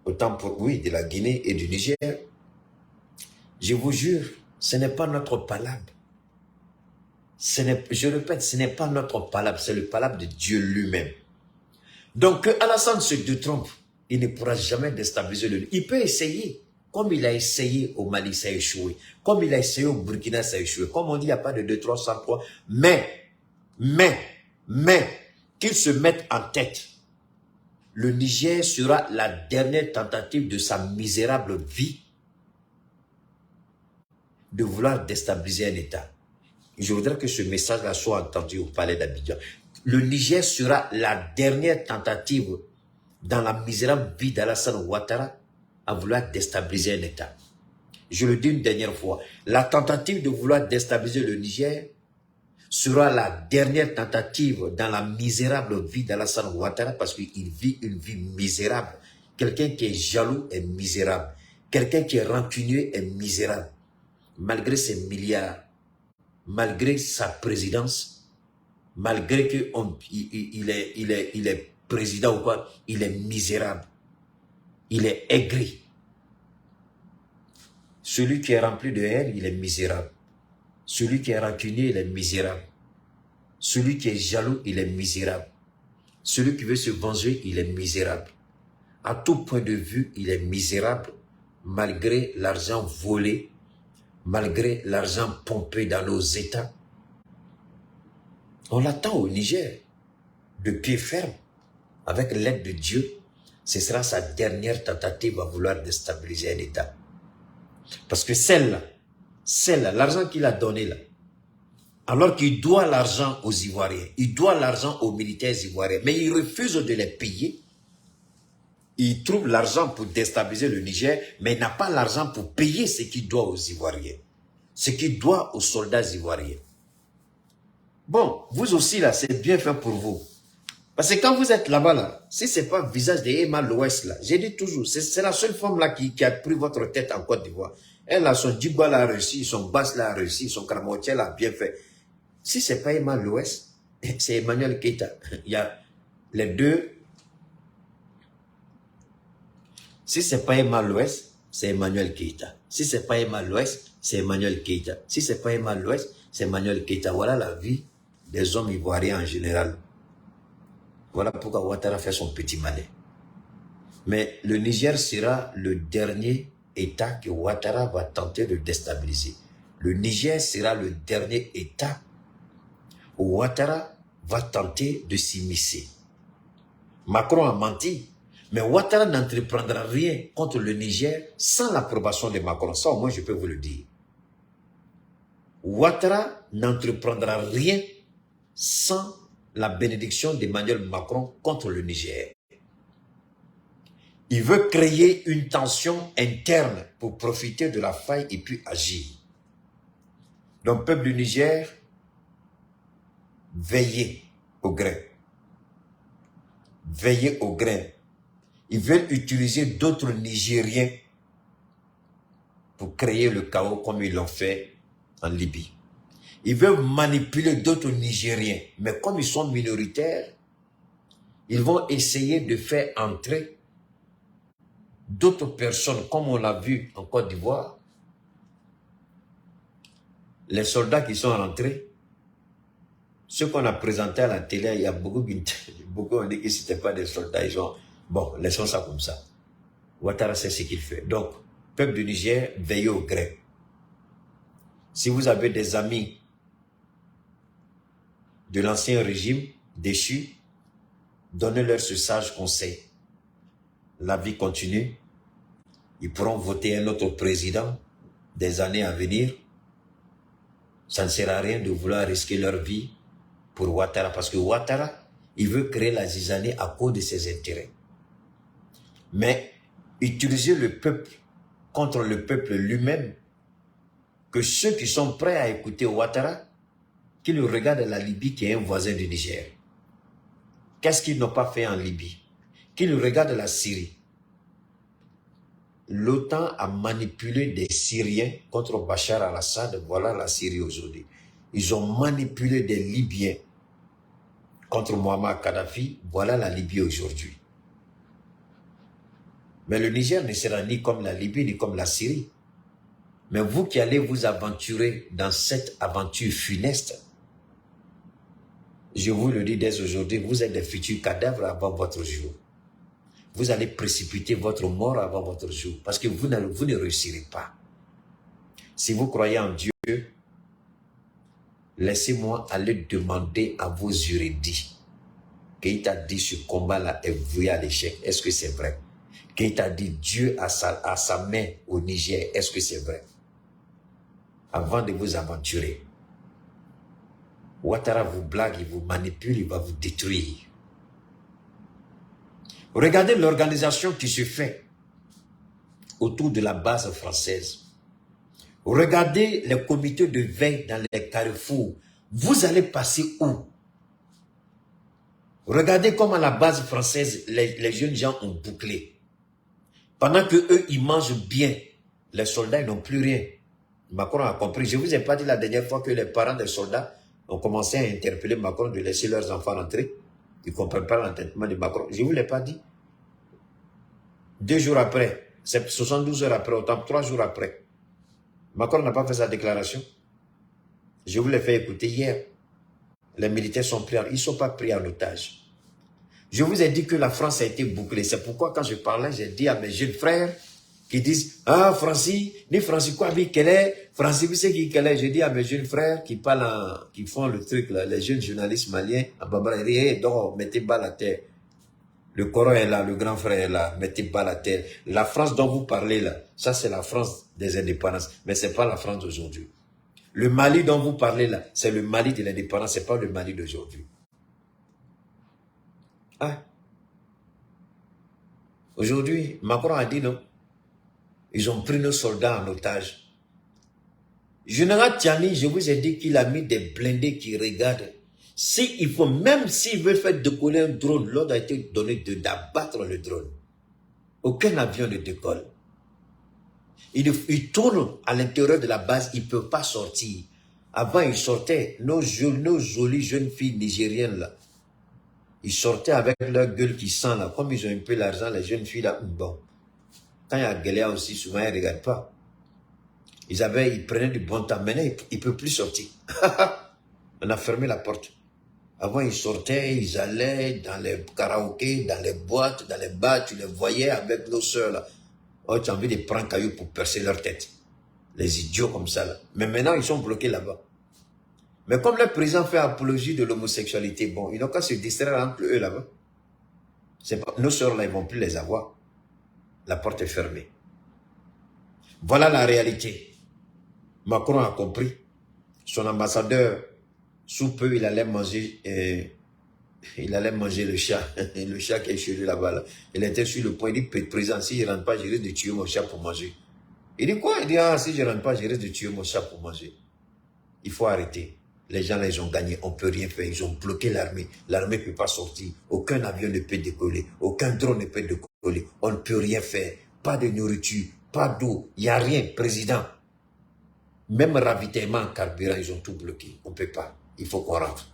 de la Guinée et du Niger, je vous jure, Ce n'est pas notre palabre. Je répète, ce n'est pas notre palabre, c'est le palabre de Dieu lui-même. Donc, que Alassane se détrompe, il ne pourra jamais déstabiliser le... Il peut essayer, comme il a essayé au Mali, ça a échoué. Comme il a essayé au Burkina, ça a échoué. Comme on dit, il n'y a pas de 2-3-103. Mais, qu'il se mette en tête. Le Niger sera la dernière tentative de sa misérable vie de vouloir déstabiliser un État. Je voudrais que ce message-là soit entendu au palais d'Abidjan. Le Niger sera la dernière tentative dans la misérable vie d'Alassane Ouattara à vouloir déstabiliser un État. Je le dis une dernière fois. La tentative de vouloir déstabiliser le Niger sera la dernière tentative dans la misérable vie d'Alassane Ouattara parce qu'il vit une vie misérable. Quelqu'un qui est jaloux est misérable. Quelqu'un qui est rancunier est misérable. Malgré ses milliards, malgré sa présidence, malgré qu'il est président ou quoi, il est misérable. Il est aigri. Celui qui est rempli de haine, il est misérable. Celui qui est rancunier, il est misérable. Celui qui est jaloux, il est misérable. Celui qui veut se venger, il est misérable. À tout point de vue, il est misérable, malgré l'argent volé, malgré l'argent pompé dans nos États. On l'attend au Niger, de pied ferme, avec l'aide de Dieu. Ce sera sa dernière tentative à vouloir déstabiliser un État. Parce que celle-là, l'argent qu'il a donné là, alors qu'il doit l'argent aux Ivoiriens, il doit l'argent aux militaires ivoiriens, mais il refuse de les payer. Il trouve l'argent pour déstabiliser le Niger, mais il n'a pas l'argent pour payer ce qu'il doit aux Ivoiriens, ce qu'il doit aux soldats ivoiriens. Bon, vous aussi là, c'est bien fait pour vous. Parce que quand vous êtes là-bas, là, si ce n'est pas le visage de Emma l'Ouest, là, j'ai dit toujours, c'est la seule femme là qui a pris votre tête en Côte d'Ivoire. Elle a son Djibouti là a réussi, son Basse là a réussi, son Karamotiel là a bien fait. Si ce n'est pas Emma l'Ouest, c'est Emmanuel Keïta. Il y a les deux. Si ce n'est pas Emma l'Ouest, c'est Emmanuel Keïta. Si ce n'est pas Emma l'Ouest, c'est Emmanuel Keïta. Si ce n'est pas Emma l'Ouest, c'est Emmanuel Keïta. Voilà la vie des hommes ivoiriens en général. Voilà pourquoi Ouattara fait son petit malin. Mais le Niger sera le dernier État que Ouattara va tenter de déstabiliser. Le Niger sera le dernier État où Ouattara va tenter de s'immiscer. Macron a menti, mais Ouattara n'entreprendra rien contre le Niger sans l'approbation de Macron. Ça, au moins, je peux vous le dire. Ouattara n'entreprendra rien sans la bénédiction d'Emmanuel Macron contre le Niger. Il veut créer une tension interne pour profiter de la faille et puis agir. Donc, peuple du Niger, veillez au grain. Veillez au grain. Ils veulent utiliser d'autres Nigériens pour créer le chaos comme ils l'ont fait en Libye. Ils veulent manipuler d'autres Nigériens, mais comme ils sont minoritaires, ils vont essayer de faire entrer d'autres personnes, comme on l'a vu en Côte d'Ivoire. Les soldats qui sont rentrés, ceux qu'on a présentés à la télé, il y a beaucoup ont dit que ce n'étaient pas des soldats. Ils ont, bon, laissons ça comme ça. Ouattara sait ce qu'il fait. Donc, peuple du Niger, veillez au grain. Si vous avez des amis de l'ancien régime déchu, donnez-leur ce sage conseil. La vie continue. Ils pourront voter un autre président des années à venir. Ça ne sert à rien de vouloir risquer leur vie pour Ouattara. Parce que Ouattara, il veut créer la zizanie à cause de ses intérêts. Mais utiliser le peuple contre le peuple lui-même, que ceux qui sont prêts à écouter Ouattara, qu'ils regardent la Libye qui est un voisin du Niger. Qu'est-ce qu'ils n'ont pas fait en Libye? Qu'ils regardent la Syrie. L'OTAN a manipulé des Syriens contre Bachar al-Assad. Voilà la Syrie aujourd'hui. Ils ont manipulé des Libyens contre Muammar Kadhafi. Voilà la Libye aujourd'hui. Mais le Niger ne sera ni comme la Libye ni comme la Syrie. Mais vous qui allez vous aventurer dans cette aventure funeste, je vous le dis dès aujourd'hui, vous êtes des futurs cadavres avant votre jour. Vous allez précipiter votre mort avant votre jour parce que vous ne réussirez pas. Si vous croyez en Dieu, laissez-moi aller demander à vos érudits qu'il t'a dit ce combat-là est voué à l'échec. Est-ce que c'est vrai? Qu'il t'a dit Dieu a sa main au Niger. Est-ce que c'est vrai? Avant de vous aventurer, Ouattara vous blague, il vous manipule, il va vous détruire. Regardez l'organisation qui se fait autour de la base française. Regardez les comités de veille dans les carrefours. Vous allez passer où? Regardez comment la base française, les jeunes gens ont bouclé. Pendant que eux, ils mangent bien, les soldats n'ont plus rien. Macron a compris. Je ne vous ai pas dit la dernière fois que les parents des soldats ont commencé à interpeller Macron de laisser leurs enfants rentrer. Ils ne comprennent pas l'entêtement de Macron. Je ne vous l'ai pas dit. 2 jours après, 72 heures après, autant 3 jours après, Macron n'a pas fait sa déclaration. Je vous l'ai fait écouter hier. Les militaires sont pris, ils ne sont pas pris en otage. Je vous ai dit que la France a été bouclée. C'est pourquoi quand je parlais, j'ai dit à mes jeunes frères qui disent « Ah, Francis, ni Francis quoi, quel est Francis, vous savez qui quel est ?» Je dis à mes jeunes frères qui parlent, qui font le truc, là, les jeunes journalistes maliens, à Babara, donc mettez bas la terre. Le Coran est là, le grand frère est là, mettez bas la terre. La France dont vous parlez là, ça c'est la France des indépendances, mais ce n'est pas la France d'aujourd'hui. Le Mali dont vous parlez là, c'est le Mali de l'indépendance, ce n'est pas le Mali d'aujourd'hui. Ah. Aujourd'hui, Macron a dit non. Ils ont pris nos soldats en otage. Général Tiani, je vous ai dit qu'il a mis des blindés qui regardent. Il faut, même s'il veut faire décoller un drone, l'ordre a été donné d'abattre le drone. Aucun avion ne décolle. Ils tournent à l'intérieur de la base, ils ne peuvent pas sortir. Avant, ils sortaient, nos jolies jeunes filles nigériennes là. Ils sortaient avec leur gueule qui sent là. Comme ils ont un peu l'argent, les jeunes filles là, bon. Quand il y a Galéa aussi, souvent, ils ne regardent pas. Ils prenaient du bon temps. Maintenant, ils ne peuvent plus sortir. On a fermé la porte. Avant, ils sortaient, ils allaient dans les karaokés, dans les boîtes, dans les bars. Tu les voyais avec nos soeurs là. Oh, tu as envie de prendre caillou pour percer leur tête. Les idiots comme ça là. Mais maintenant, ils sont bloqués là-bas. Mais comme le président fait apologie de l'homosexualité, bon, ils n'ont qu'à se distraire entre eux là-bas. Nos soeurs là, ils ne vont plus les avoir. La porte est fermée. Voilà la réalité. Macron a compris. Son ambassadeur, sous peu, il allait manger le chat. Le chat qui est chez lui là-bas. Là. Il était sur le point, il dit, président, si je ne rentre pas, je risque de tuer mon chat pour manger. Il dit quoi? Il dit, ah, si je ne rentre pas, je risque de tuer mon chat pour manger. Il faut arrêter. Les gens là, ils ont gagné, on ne peut rien faire. Ils ont bloqué l'armée. L'armée ne peut pas sortir. Aucun avion ne peut décoller. Aucun drone ne peut décoller. On ne peut rien faire. Pas de nourriture, pas d'eau. Il n'y a rien, président. Même ravitaillement en carburant, ils ont tout bloqué. On ne peut pas. Il faut qu'on rentre.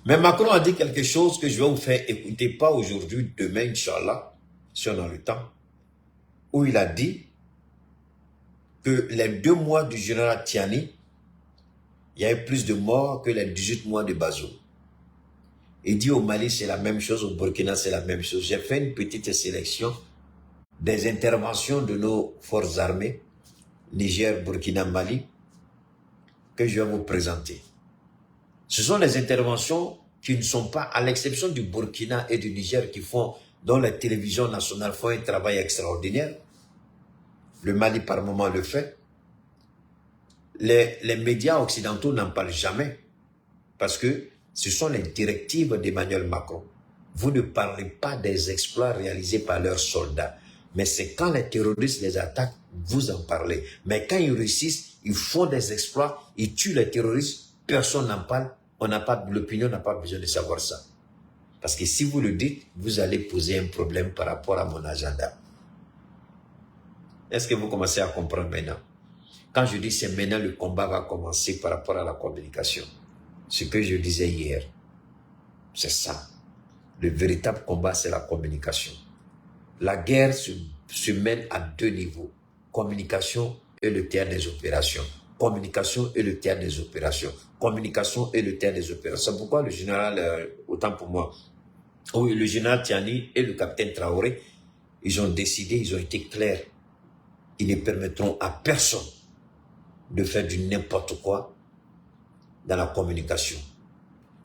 Mais Macron a dit quelque chose que je vais vous faire écouter, pas aujourd'hui, demain, Inch'Allah, si on a le temps, où il a dit que les 2 mois du général Tiani, il y a eu plus de morts que les 18 mois de Bazoum. Il dit au Mali, c'est la même chose, au Burkina, c'est la même chose. J'ai fait une petite sélection des interventions de nos forces armées, Niger, Burkina, Mali, que je vais vous présenter. Ce sont des interventions qui ne sont pas, à l'exception du Burkina et du Niger, dont les télévisions nationales font un travail extraordinaire. Le Mali, par moment, le fait. Les médias occidentaux n'en parlent jamais parce que ce sont les directives d'Emmanuel Macron. Vous ne parlez pas des exploits réalisés par leurs soldats. Mais c'est quand les terroristes les attaquent, vous en parlez. Mais quand ils réussissent, ils font des exploits, ils tuent les terroristes, personne n'en parle. L'opinion n'a pas besoin de savoir ça. Parce que si vous le dites, vous allez poser un problème par rapport à mon agenda. Est-ce que vous commencez à comprendre maintenant? Quand je dis c'est maintenant le combat va commencer par rapport à la communication. Ce que je disais hier, c'est ça. Le véritable combat, c'est la communication. La guerre se mène à 2 niveaux. communication est le théâtre des opérations. Communication est le théâtre des opérations. Communication est le théâtre des opérations. C'est pourquoi le général, autant pour moi, oui, le général Tiani et le capitaine Traoré, ils ont décidé, ils ont été clairs. Ils ne permettront à personne de faire du n'importe quoi dans la communication.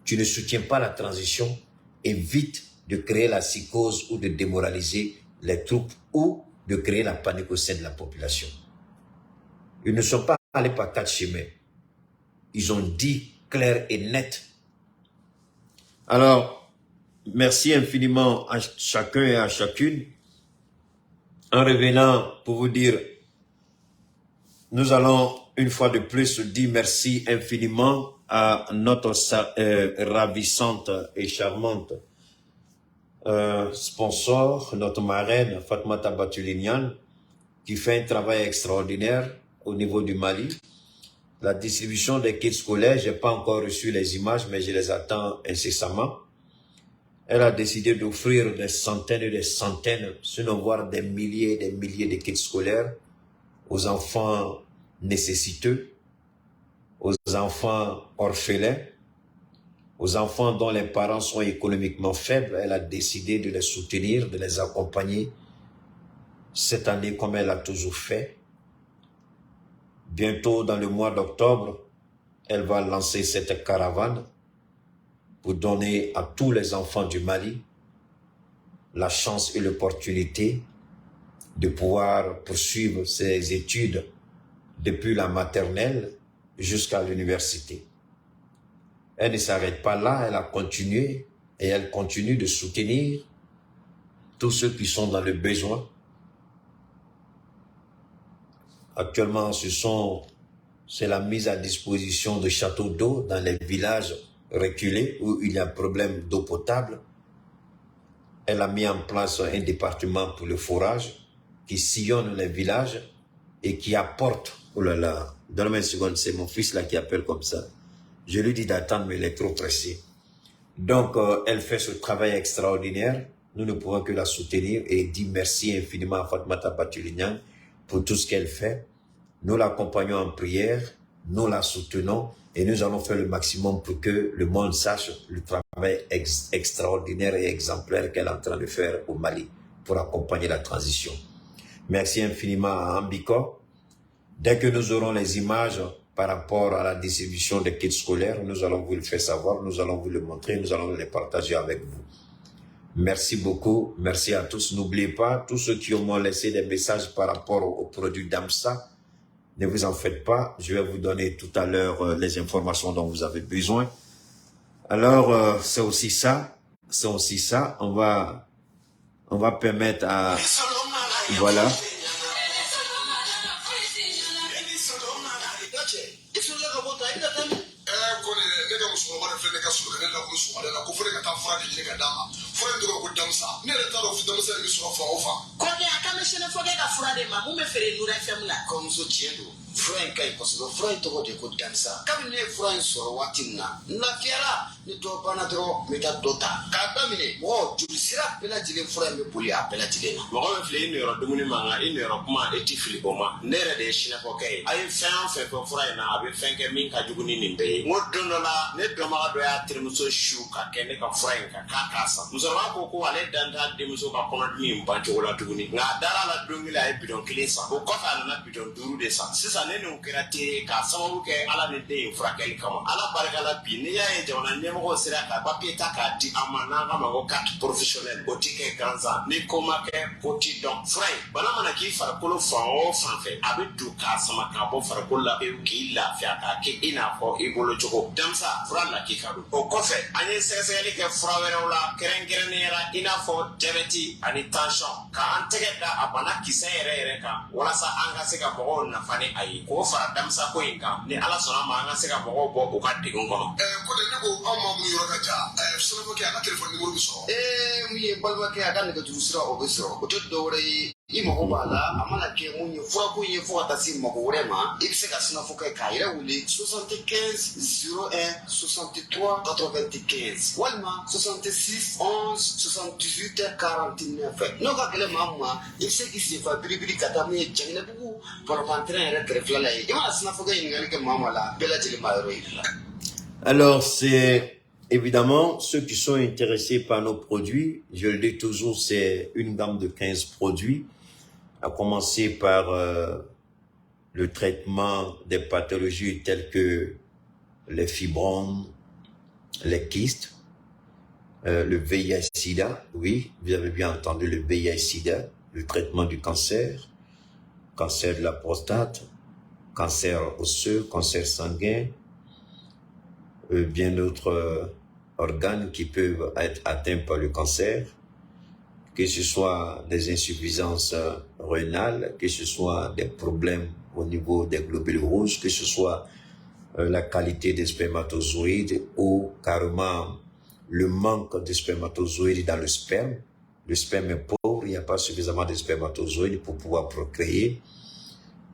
Tu ne soutiens pas la transition, évite de créer la psychose ou de démoraliser les troupes ou de créer la panique au sein de la population. Ils ne sont pas allés par quatre chemins. Ils ont dit clair et net. Alors, merci infiniment à chacun et à chacune. En revenant pour vous dire, nous allons une fois de plus dire merci infiniment à notre ravissante et charmante sponsor, notre marraine Fatmata Batulinian, qui fait un travail extraordinaire au niveau du Mali. La distribution des kits scolaires, je n'ai pas encore reçu les images, mais je les attends incessamment. Elle a décidé d'offrir des centaines et des centaines, sinon voire des milliers et des milliers de kits scolaires aux enfants nécessiteux, aux enfants orphelins, aux enfants dont les parents sont économiquement faibles. Elle a décidé de les soutenir, de les accompagner cette année comme elle a toujours fait. Bientôt, dans le mois d'octobre, elle va lancer cette caravane pour donner à tous les enfants du Mali la chance et l'opportunité de pouvoir poursuivre ses études depuis la maternelle jusqu'à l'université. Elle ne s'arrête pas là, elle a continué et elle continue de soutenir tous ceux qui sont dans le besoin. Actuellement, c'est la mise à disposition de châteaux d'eau dans les villages reculés où il y a un problème d'eau potable. Elle a mis en place un département pour le forage qui sillonne les villages et qui apporte, oh là là, donne-moi une seconde, c'est mon fils là qui appelle comme ça. Je lui dis d'attendre, mais il est trop pressé. Donc, elle fait ce travail extraordinaire. Nous ne pouvons que la soutenir et dire merci infiniment à Fatmata Batulinian pour tout ce qu'elle fait. Nous l'accompagnons en prière, nous la soutenons et nous allons faire le maximum pour que le monde sache le travail extraordinaire et exemplaire qu'elle est en train de faire au Mali pour accompagner la transition. Merci infiniment à Ambiko. Dès que nous aurons les images par rapport à la distribution des kits scolaires, nous allons vous le faire savoir, nous allons vous le montrer, nous allons les partager avec vous. Merci beaucoup, merci à tous. N'oubliez pas, tous ceux qui m'ont laissé des messages par rapport aux produits d'AMSA, ne vous en faites pas, je vais vous donner tout à l'heure les informations dont vous avez besoin. Alors, c'est aussi ça, on va permettre à... Voilà. professionnel otike ganza ni koma ke poti donc fray bana mana ki farakolo fan o fan fe abe du ka sama ka bo farakolo la e ki la fi aka ke ina ko e bolo choko damsa fra la ki kadu o kofe anye seseli ke fra wera la kerengerenera ina fo diabeti ani tension ka antege da abana kisere ka wala sa anga se ka bo na fani ayi ko fara damsa ko inka ni ala sona ma anga se ka bo o ka digun kono ko de ne ko amma mu yoro ka ja so ko ke aka telephone numéro bi so mi balwa ke aka ne ka juru sira o be siro o to do wore I mago b'a la a mana kɛ mun ye fura ko ye fo ka taa se mago wɛrɛ ma i bɛ se ka sinafɔ kɛ k'a yɛrɛ wele 75 01 63 95 walima 66 11 78 49 n'o ka gɛlɛn maa min ma i bɛ se k'i senfa biribiri ka taa min ye Janginɛbugu Pɔrɔpantɛrɛn yɛrɛ kɛrɛfɛla la ye i mana sinafɔ kɛ ɲininkali kɛ maa o maa la bɛɛ lajɛlen b'a yɔrɔ yir'i la. Alors, c'est évidemment ceux qui sont intéressés par nos produits. Je le dis toujours, c'est une gamme de 15 produits, à commencer par le traitement des pathologies telles que les fibromes, les kystes, le VIH-Sida, oui, vous avez bien entendu le VIH-Sida, le traitement du cancer, cancer de la prostate, cancer osseux, cancer sanguin, bien d'autres organes qui peuvent être atteints par le cancer, que ce soit des insuffisances rénales, que ce soit des problèmes au niveau des globules rouges, que ce soit la qualité des spermatozoïdes ou carrément le manque de spermatozoïdes dans le sperme. Le sperme est pauvre, il n'y a pas suffisamment de spermatozoïdes pour pouvoir procréer.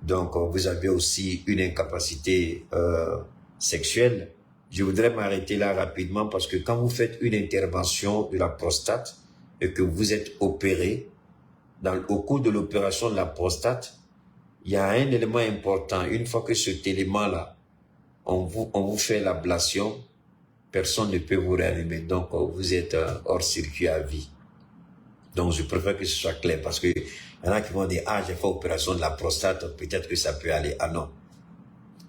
Donc, vous avez aussi une incapacité sexuelle. Je voudrais m'arrêter là rapidement parce que quand vous faites une intervention de la prostate et que vous êtes opéré, au cours de l'opération de la prostate, il y a un élément important. Une fois que cet élément-là, on vous fait l'ablation, personne ne peut vous réanimer. Donc, vous êtes hors circuit à vie. Donc, je préfère que ce soit clair parce que il y en a qui vont dire, ah, j'ai fait l'opération de la prostate, peut-être que ça peut aller. Ah non.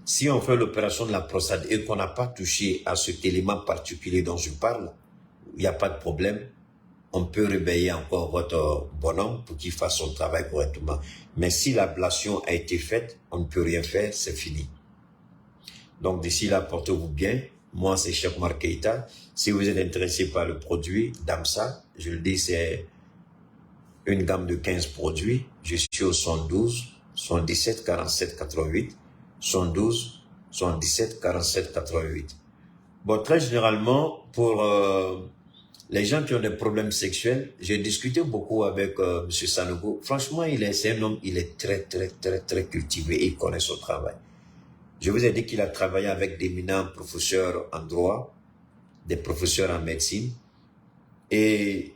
Si on fait l'opération de la prostate et qu'on n'a pas touché à cet élément particulier dont je parle, il n'y a pas de problème. On peut réveiller encore votre bonhomme pour qu'il fasse son travail correctement. Mais si l'ablation a été faite, on ne peut rien faire, c'est fini. Donc d'ici là, portez-vous bien. Moi, c'est Cheikh Oumar Keïta. Si vous êtes intéressé par le produit Damsa, je le dis, c'est une gamme de 15 produits. Je suis au 112, 77 47 88. 112, 77, 47, 88. Bon, très généralement, pour les gens qui ont des problèmes sexuels, j'ai discuté beaucoup avec M. Sanogo. Franchement, c'est un homme, il est très cultivé et il connaît son travail. Je vous ai dit qu'il a travaillé avec d'éminents professeurs en droit, des professeurs en médecine. Et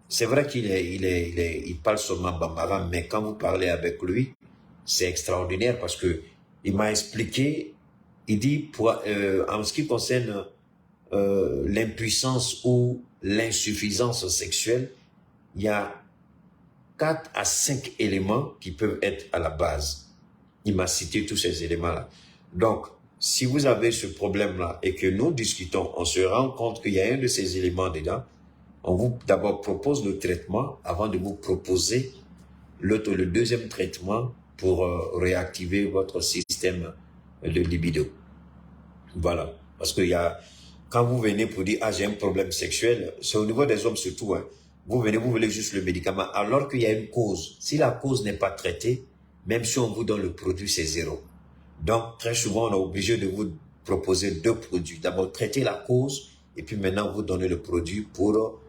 c'est vrai qu'il parle seulement bambara, mais quand vous parlez avec lui, c'est extraordinaire parce que il m'a expliqué, il dit, en ce qui concerne l'impuissance ou l'insuffisance sexuelle, il y a 4 à 5 éléments qui peuvent être à la base. Il m'a cité tous ces éléments-là. Donc, si vous avez ce problème-là et que nous discutons, on se rend compte qu'il y a un de ces éléments dedans, on vous d'abord propose le traitement avant de vous proposer le deuxième traitement pour réactiver votre système de libido. Voilà. Parce que quand vous venez pour dire, ah, j'ai un problème sexuel, c'est au niveau des hommes surtout, hein. Vous venez, vous voulez juste le médicament, alors qu'il y a une cause. Si la cause n'est pas traitée, même si on vous donne le produit, c'est zéro. Donc, très souvent, on est obligé de vous proposer 2 produits. D'abord, traiter la cause, et puis maintenant, vous donner le produit pour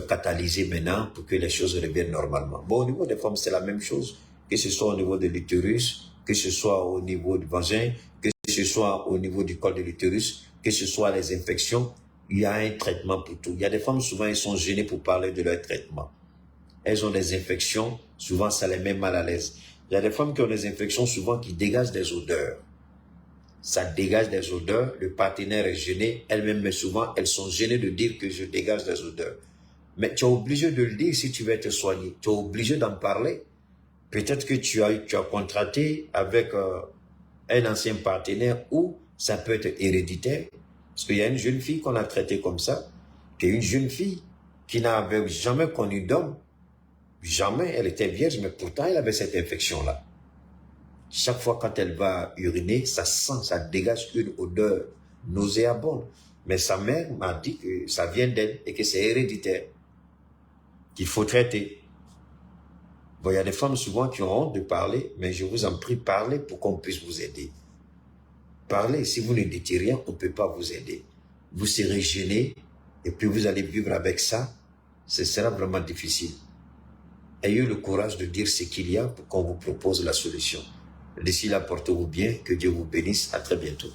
catalyser maintenant, pour que les choses reviennent normalement. Bon, au niveau des femmes, c'est la même chose. Que ce soit au niveau de l'utérus, que ce soit au niveau du vagin, que ce soit au niveau du col de l'utérus, que ce soit les infections, il y a un traitement pour tout. Il y a des femmes, souvent, elles sont gênées pour parler de leur traitement. Elles ont des infections, souvent, ça les met mal à l'aise. Il y a des femmes qui ont des infections, souvent, qui dégagent des odeurs. Ça dégage des odeurs, le partenaire est gêné, elles-mêmes, mais souvent, elles sont gênées de dire que je dégage des odeurs. Mais tu es obligé de le dire si tu veux te soigner. Tu es obligé d'en parler. Peut-être que tu as contracté avec un ancien partenaire ou ça peut être héréditaire. Parce qu'il y a une jeune fille qu'on a traitée comme ça, qui est une jeune fille qui n'avait jamais connu d'homme. Jamais, elle était vierge, mais pourtant elle avait cette infection-là. Chaque fois quand elle va uriner, ça sent, ça dégage une odeur nauséabonde. Mais sa mère m'a dit que ça vient d'elle et que c'est héréditaire, qu'il faut traiter. Bon, il y a des femmes souvent qui ont honte de parler, mais je vous en prie, parlez pour qu'on puisse vous aider. Parlez, si vous ne dites rien, on ne peut pas vous aider. Vous serez gêné et puis vous allez vivre avec ça, ce sera vraiment difficile. ayez le courage de dire ce qu'il y a pour qu'on vous propose la solution. D'ici là, portez-vous bien, que Dieu vous bénisse, à très bientôt.